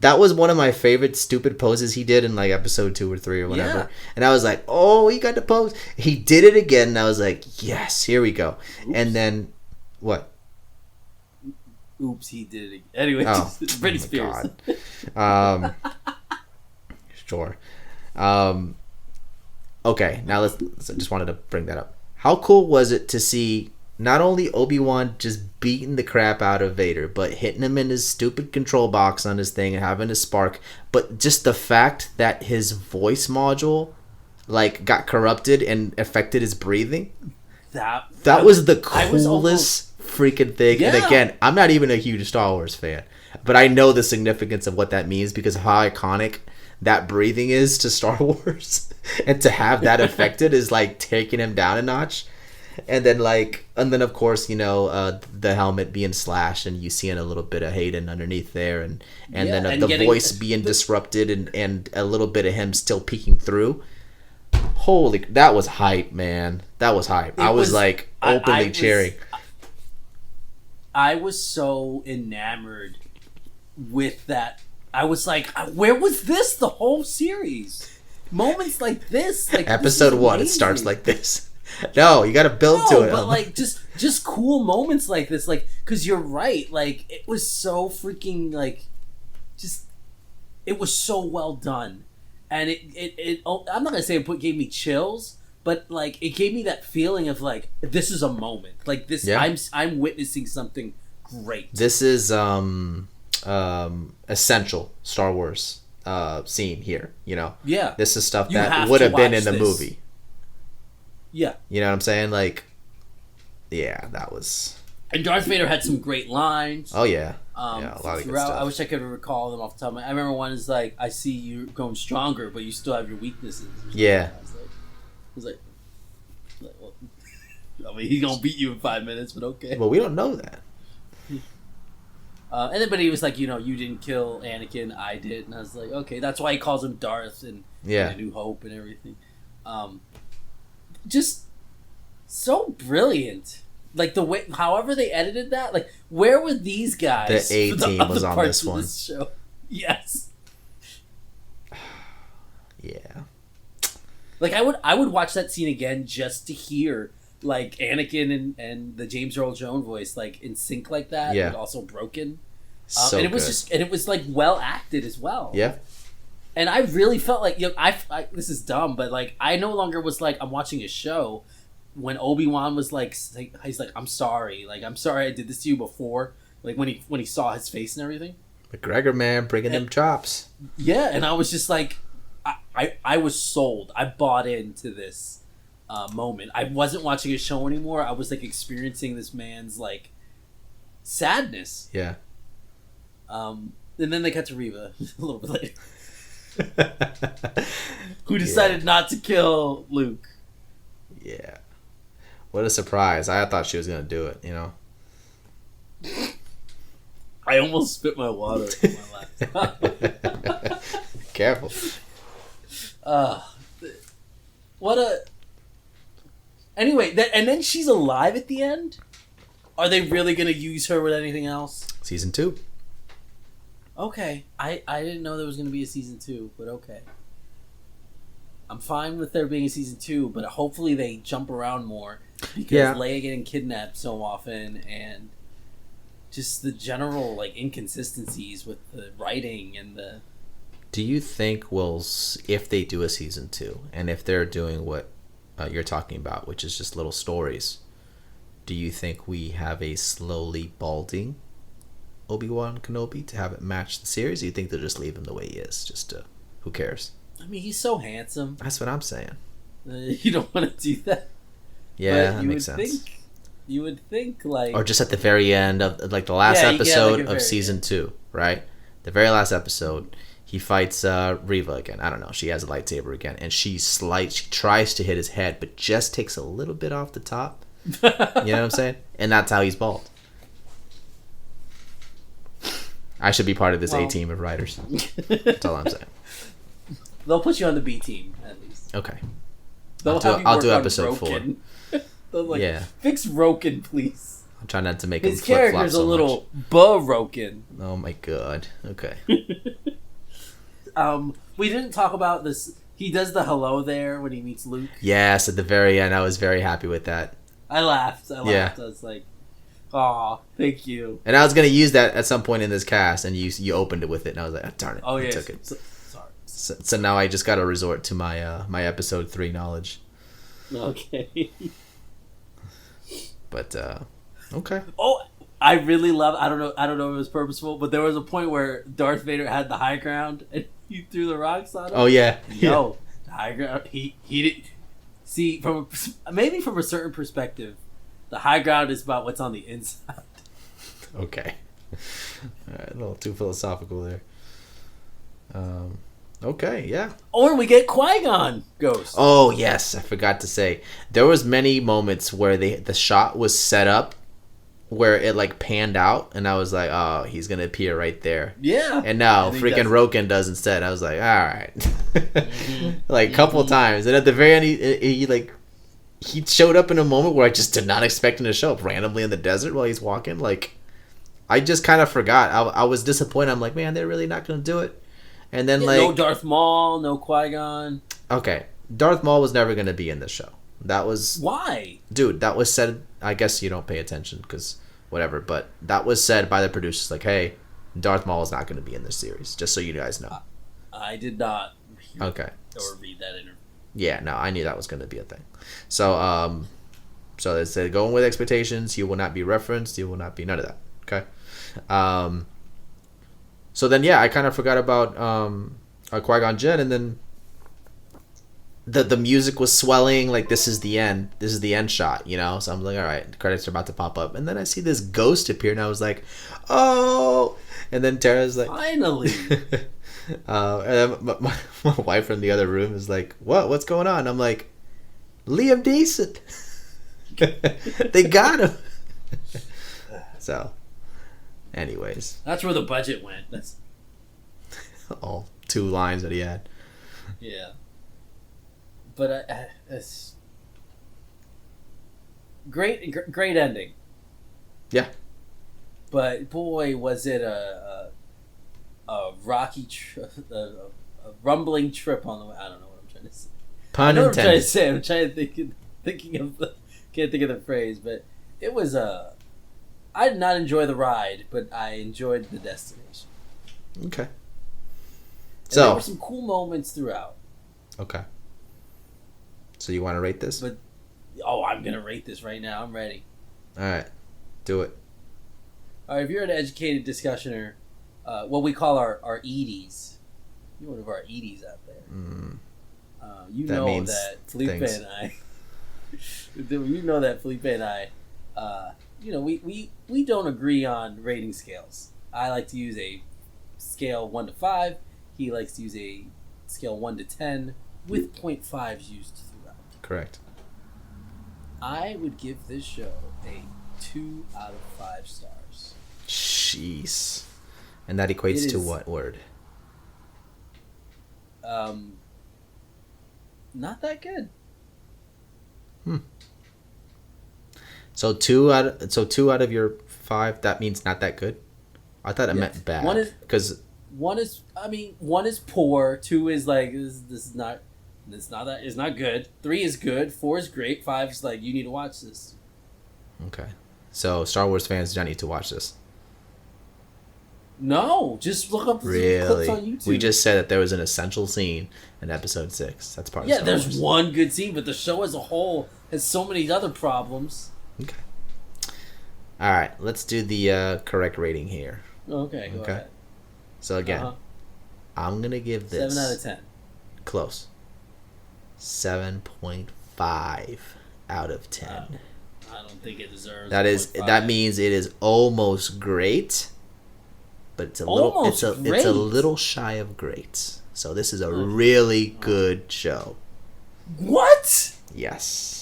That was one of my favorite stupid poses he did in like episode 2 or 3 or whatever. Yeah. And I was like, oh, he got the pose. He did it again. And I was like, yes, here we go. Oops. And then what? Oops, he did it again. Anyway, Britney Spears. Sure. Okay, now I just wanted to bring that up. How cool was it to see not only Obi-Wan just beating the crap out of Vader, but hitting him in his stupid control box on his thing and having a spark, but just the fact that his voice module like got corrupted and affected his breathing? That was the coolest freaking thing. Yeah. And again, I'm not even a huge Star Wars fan, but I know the significance of what that means because of how iconic that breathing is to Star Wars. And to have that affected is like taking him down a notch. And then of course, the helmet being slashed and you seeing a little bit of Hayden underneath there and then the voice being disrupted and a little bit of him still peeking through. Holy, that was hype, man. That was hype. I was openly cheering. I was so enamored with that. I was like, where was this the whole series? Moments like this. Like episode 1, it starts like this. No, you got to build to it. But like just cool moments like this, like because you're right. Like it was so freaking it was so well done, and it I'm not gonna say it gave me chills, but like it gave me that feeling of like this is a moment. Like this, yeah. I'm witnessing something great. This is essential Star Wars scene here. Yeah. This is stuff that would have been in the movie. Yeah. You know what I'm saying? Like, yeah, that was... And Darth Vader had some great lines. Oh, yeah. Yeah, a lot of good stuff. I wish I could recall them off the top of my... I remember one is like, I see you going stronger, but you still have your weaknesses. Yeah. I was like well, I mean, he's going to beat you in 5 minutes, but okay. Well, we don't know that. And then, but he was like, you didn't kill Anakin, I did. And I was like, okay, that's why he calls him Darth and A New Hope and everything. Just so brilliant. Like the way, however they edited that, like where were these guys? The A-team was on this one. This show? Yes. Yeah. Like I would watch that scene again just to hear like Anakin and the James Earl Jones voice like in sync like that, but also broken. And it was good. And it was like well acted as well. Yeah. And I really felt like I this is dumb, but like I no longer was like I'm watching a show when Obi-Wan was like he's like I'm sorry I did this to you before, like when he saw his face and everything. McGregor, man, bringing them chops. Yeah, and I was just like I was sold. I bought into this moment. I wasn't watching a show anymore. I was like experiencing this man's like sadness. Yeah. And then they cut to Reva a little bit later. Who decided not to kill Luke. Yeah. What a surprise. I thought she was going to do it, I almost spit my water in my lap. Careful. What a... Anyway, and then she's alive at the end? Are they really going to use her with anything else? Season 2. Okay. I didn't know there was going to be a season 2, but okay. I'm fine with there being a season 2, but hopefully they jump around more because Leia getting kidnapped so often and just the general like inconsistencies with the writing and the... Do you think if they do a season 2 and if they're doing what you're talking about, which is just little stories, do you think we have a slowly balding Obi-Wan Kenobi to have it match the series? Or do you think they'll just leave him the way he is? Just to, who cares? I mean, he's so handsome. That's what I'm saying. You don't want to do that. Yeah, that makes sense. You would think like, or just at the very end of like the last episode of season 2, right? The very last episode, he fights Reva again. I don't know. She has a lightsaber again, and she tries to hit his head, but just takes a little bit off the top. You know what I'm saying? And that's how he's bald. I should be part of this A team of writers. That's all I'm saying. They'll put you on the B team at least. Okay. I'll do episode 4. Like, fix Roken, please. I'm trying not to make his him flip-flop character's so a little much. Roken. Oh my god. Okay. We didn't talk about this. He does the hello there when he meets Luke. Yes, at the very end, I was very happy with that. I laughed. Yeah. I was like, "Aw, thank you." And I was gonna use that at some point in this cast, and you opened it with it, and I was like, oh, "Darn it!" Oh yeah, took it. Sorry. So now I just got to resort to my my episode 3 knowledge. Okay. But okay. Oh, I really love. I don't know if it was purposeful, but there was a point where Darth Vader had the high ground and he threw the rocks on him. Oh yeah. No, the high ground. He did. See, maybe from a certain perspective, the high ground is about what's on the inside. Okay. All right, a little too philosophical there. Okay, yeah. Or we get Qui-Gon Ghost. Oh yes, I forgot to say there was many moments where the shot was set up, where it like panned out, and I was like, oh, he's gonna appear right there. Yeah. And now freaking Roken does instead. I was like, all right. Like a couple times, and at the very end, he showed up in a moment where I just did not expect him to show up randomly in the desert while he's walking. Like, I just kind of forgot. I was disappointed. I'm like, man, they're really not gonna do it. And then no Darth Maul, no Qui-Gon. Okay, Darth Maul was never gonna be in this show. That was why, dude. That was said. I guess you don't pay attention because whatever. But that was said by the producers. Like, hey, Darth Maul is not gonna be in this series. Just so you guys know. I did not. Okay. Or read that interview. Yeah, no, I knew that was gonna be a thing. So so they said going with expectations. He will not be referenced. He will not be none of that. Okay. So then, yeah, I kind of forgot about Qui-Gon Jinn, and then the music was swelling, like this is the end. This is the end shot, you know? So I'm like, all right, the credits are about to pop up. And then I see this ghost appear, and I was like, oh! And then Tara's like... Finally! And then my wife from the other room is like, what? What's going on? I'm like, Liam Neeson! They got him! So... Anyways, that's where the budget went. That's all 2 lines that he had. Yeah, but it's great ending. Yeah, but boy, was it a rocky, a rumbling trip on the way. I don't know what I'm trying to say. Pun intended. What I'm trying to say. I'm trying to thinking of can't think of the phrase, but it was a. I did not enjoy the ride, but I enjoyed the destination. Okay. So there were some cool moments throughout. Okay. So you want to rate this? But I'm gonna rate this right now. I'm ready. All right, do it. All right. If you're an educated discussioner, what we call our Edie's, you're one of our Edie's out there. You that know that Felipe things. and I. You know that Felipe and I. We don't agree on rating scales. I like to use a scale 1 to 5. He likes to use a scale 1 to 10 with 0.5s used throughout. Correct. I would give this show a 2 out of 5 stars. Jeez. And that equates to what word? Not that good. So 2 out of your 5, that means not that good? I thought it meant bad. One is poor, 2 is like this is not good. 3 is good, 4 is great, 5 is like you need to watch this. Okay. So Star Wars fans do not need to watch this. No, just look up really? Clips on YouTube. We just said that there was an essential scene in episode 6. That's part of Star Wars. Wars. One good scene, but the show as a whole has so many other problems. Okay. All right, let's do the correct rating here. Okay, go ahead. So again, I'm gonna give this 7 out of 10. Close. 7.5 out of 10. I don't think it deserves. That means it is almost great, but it's a little shy of great. So this is a really good show. What? Yes.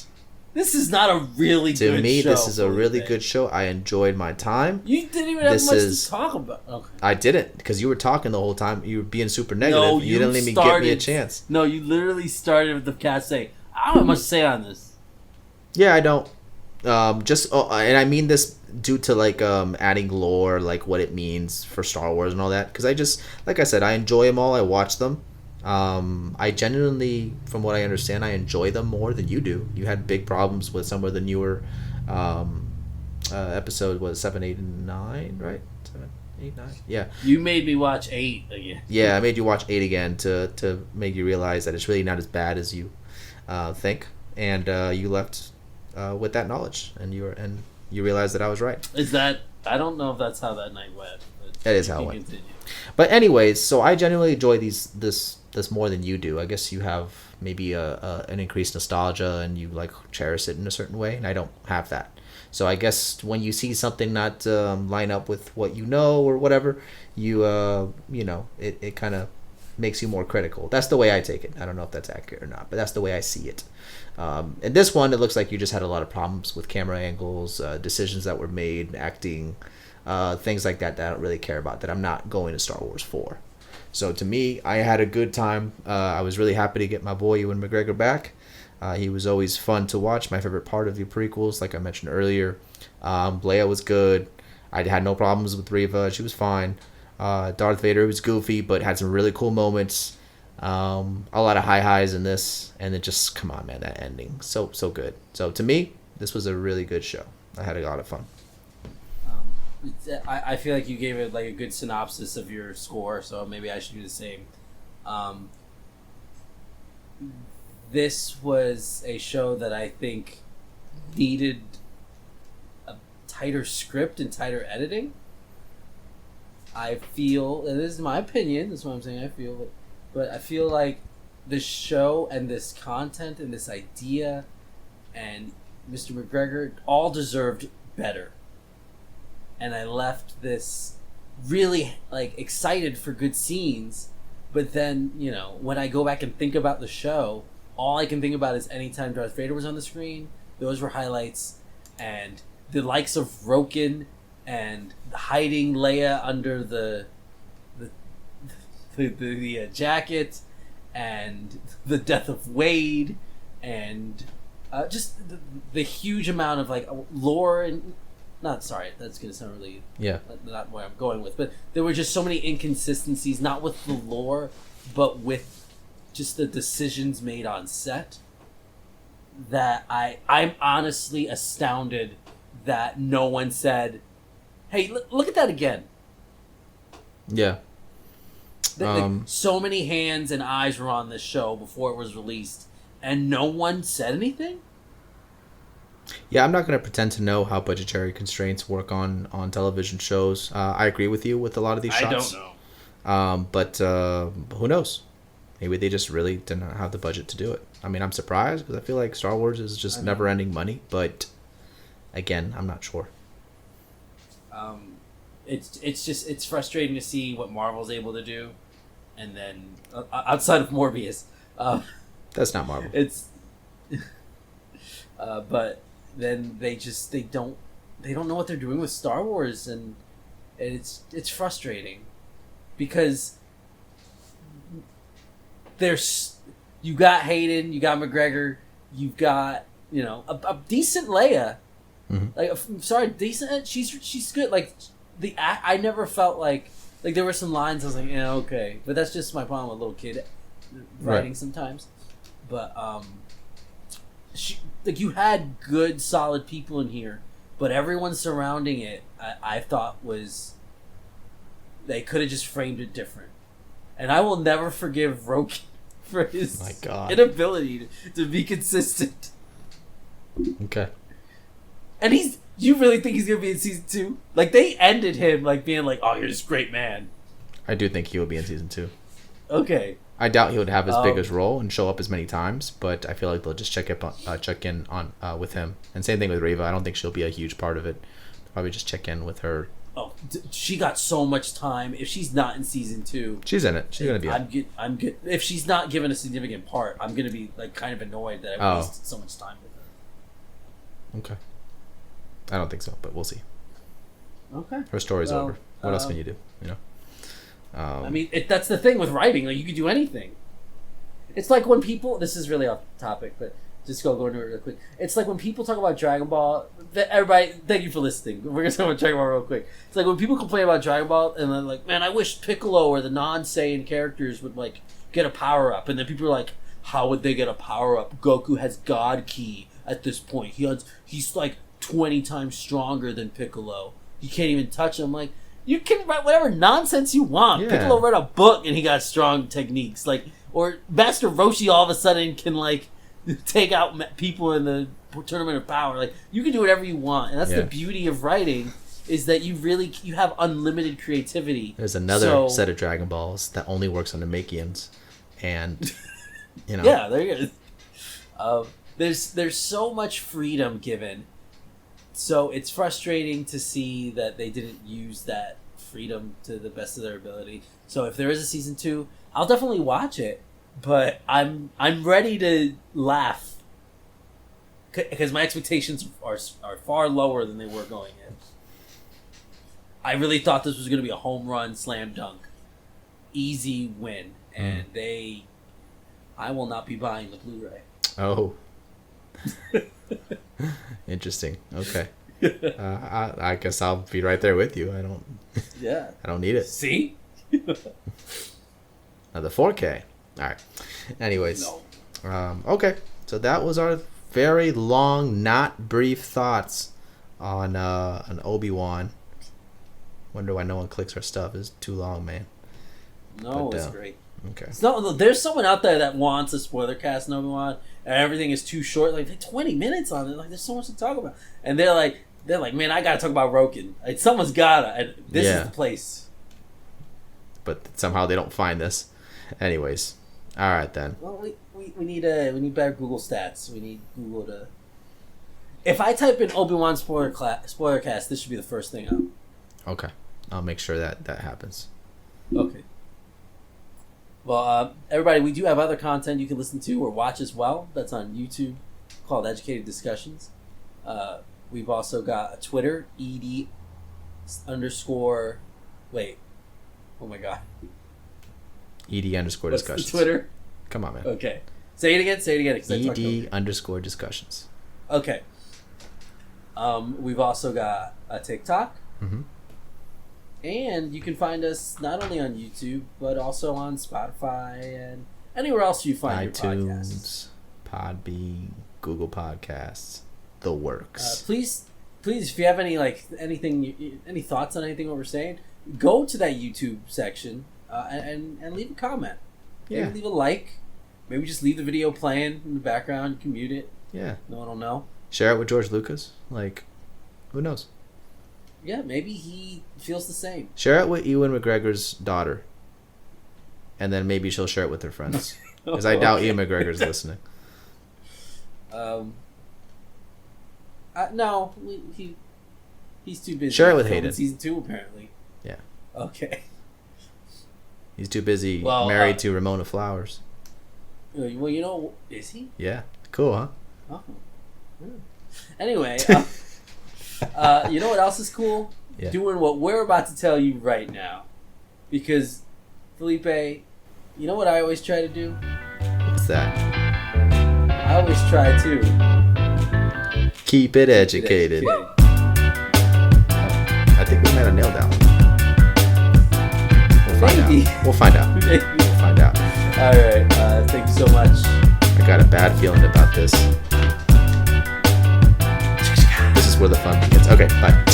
This is not a really good show. To me, this is a really good show. I enjoyed my time. You didn't even have much to talk about. Okay. I didn't, because you were talking the whole time. You were being super negative. No, you didn't let me give me a chance. No, you literally started with the cat saying, I don't have much to say on this. Yeah, I don't. And I mean this due to like adding lore, like what it means for Star Wars and all that. Because like I said, I enjoy them all. I watch them. I genuinely, from what I understand, I enjoy them more than you do. You had big problems with some of the newer episode was 7, 8, and 9, right? 7, 8, 9. Yeah. You made me watch 8 again. Yeah, I made you watch 8 again to make you realize that it's really not as bad as you think, and you left with that knowledge, and you realized that I was right. Is that? I don't know if that's how that night went. That is how it went. Continue. But anyways, so I genuinely enjoy this more than you do. I guess you have maybe an increased nostalgia and you like cherish it in a certain way, and I don't have that. So I guess when you see something not line up with what you know or whatever, it kind of makes you more critical. That's the way I take it. I don't know if that's accurate or not, but that's the way I see it. And this one, it looks like you just had a lot of problems with camera angles, decisions that were made, acting, things like that I don't really care about, that I'm not going to Star Wars for. So to me, I had a good time. I was really happy to get my boy Ewan McGregor back. He was always fun to watch. My favorite part of the prequels, like I mentioned earlier. Leia was good. I had no problems with Reva. She was fine. Darth Vader was goofy, but had some really cool moments. A lot of highs in this. And then just, come on, man, that ending. So good. So to me, this was a really good show. I had a lot of fun. I feel like you gave it like a good synopsis of your score, so maybe I should do the same. This was a show that I think needed a tighter script and tighter editing. I feel, and this is my opinion, that's what I'm saying, I feel, but I feel like this show and this content and this idea and Mr. McGregor all deserved better. And I left this really excited for good scenes, but then, when I go back and think about the show, all I can think about is anytime Darth Vader was on the screen, those were highlights, and the likes of Roken and hiding Leia under the jacket, and the death of Wade, and just the huge amount of lore and. That's going to sound really not where I'm going with, but there were just so many inconsistencies, not with the lore, but with just the decisions made on set, that I'm honestly astounded that no one said, hey, look at that again. Yeah. So many hands and eyes were on this show before it was released, and no one said anything? Yeah, I'm not going to pretend to know how budgetary constraints work on television shows. I agree with you with a lot of these shots. I don't know. But who knows? Maybe they just really didn't have the budget to do it. I mean, I'm surprised because I feel like Star Wars is just never-ending money. But again, I'm not sure. It's frustrating to see what Marvel's able to do, and then outside of Morbius, that's not Marvel. It's but then they don't know what they're doing with Star Wars, and it's frustrating because you got Hayden, you got McGregor, you've got a decent Leia. Mm-hmm. Decent. She's good. I never felt like there were some lines I was like, yeah, okay, but that's just my problem with little kid writing sometimes. But you had good, solid people in here, but everyone surrounding it, I thought they could have just framed it different. And I will never forgive Roken for his inability to be consistent. Okay. And You really think he's gonna be in season 2? Like, they ended him like being like, "Oh, you're this great man." I do think he will be in season 2. Okay. I doubt he would have as big as role and show up as many times, but I feel like they'll just check in on with him. And same thing with Reva. I don't think she'll be a huge part of it. They'll probably just check in with her. Oh, she got so much time. If she's not in season 2, she's in it. She's gonna be. I'm good. If she's not given a significant part, I'm gonna be like kind of annoyed that I wasted so much time with her. Okay. I don't think so, but we'll see. Okay. Her story's over. What else can you do? I mean, that's the thing with writing. Like, you could do anything. It's like when people... This is really off topic, but just go into it real quick. It's like when people talk about Dragon Ball... Everybody, thank you for listening. We're going to talk about Dragon Ball real quick. It's like when people complain about Dragon Ball, and they're like, man, I wish Piccolo or the non-Saiyan characters would, like, get a power-up. And then people are like, how would they get a power-up? Goku has God Ki at this point. He's like 20 times stronger than Piccolo. You can't even touch him. Like... You can write whatever nonsense you want. Yeah. Piccolo read a book and he got strong techniques. Like, or Master Roshi all of a sudden can, like, take out people in the Tournament of Power. Like, you can do whatever you want. And that's the beauty of writing, is that you have unlimited creativity. There's another set of Dragon Balls that only works on the Namekians. And, Yeah, there you go. There's so much freedom given. So it's frustrating to see that they didn't use that freedom to the best of their ability. So if there is a season 2, I'll definitely watch it, but I'm ready to laugh because my expectations are far lower than they were going in. I really thought this was going to be a home run, slam dunk, easy win, and I will not be buying the Blu-ray. Oh. Interesting. Okay. I guess I'll be right there with you. I don't need it. See? The 4K. All right. Anyways. No. Okay. So that was our very long, not brief thoughts on an Obi-Wan. Wonder why no one clicks our stuff. It's too long, man. No, it's great. Okay. There's someone out there that wants a spoiler cast in Obi-Wan, and everything is too short. Like 20 minutes on it. Like, there's so much to talk about. And they're like, man, I gotta talk about Roken. Like, someone's gotta. And this is the place. But somehow they don't find this. Anyways, all right then. Well, we need better Google stats. We need Google to. If I type in Obi-Wan spoiler cast, this should be the first thing up. Okay, I'll make sure that happens. Okay. Well, everybody, we do have other content you can listen to or watch as well. That's on YouTube, called Educated Discussions. We've also got a Twitter, ed_. Wait. Oh my god. ed_discussions. What's the Twitter? Come on, man. Okay. Say it again. ed_discussions. Okay. We've also got a TikTok. Mm-hmm. And you can find us not only on YouTube, but also on Spotify and anywhere else you find iTunes, your podcasts. Podbean, Google Podcasts, the works. Please, if you have any any thoughts on anything what we're saying, go to that YouTube section and leave a comment. Yeah. Maybe leave a like. Maybe just leave the video playing in the background. You can mute it. Yeah. No one will know. Share it with George Lucas. Like, who knows? Yeah, maybe he feels the same. Share it with Ewan McGregor's daughter. And then maybe she'll share it with her friends. Because I doubt Ewan McGregor's listening. No, he's too busy. Share it with Hayden. Season 2, apparently. Yeah. Okay. He's too busy married to Ramona Flowers. Well, is he? Yeah. Cool, huh? Oh. Yeah. Anyway, you know what else is cool? Yeah. Doing what we're about to tell you right now. Because, Felipe, you know what I always try to do? What's that? I always try to... Keep it educated. I think we might have nailed that one. We'll find out. Maybe. We'll find out. All right. Thank you so much. I got a bad feeling about this. This is where the fun begins. Okay, bye.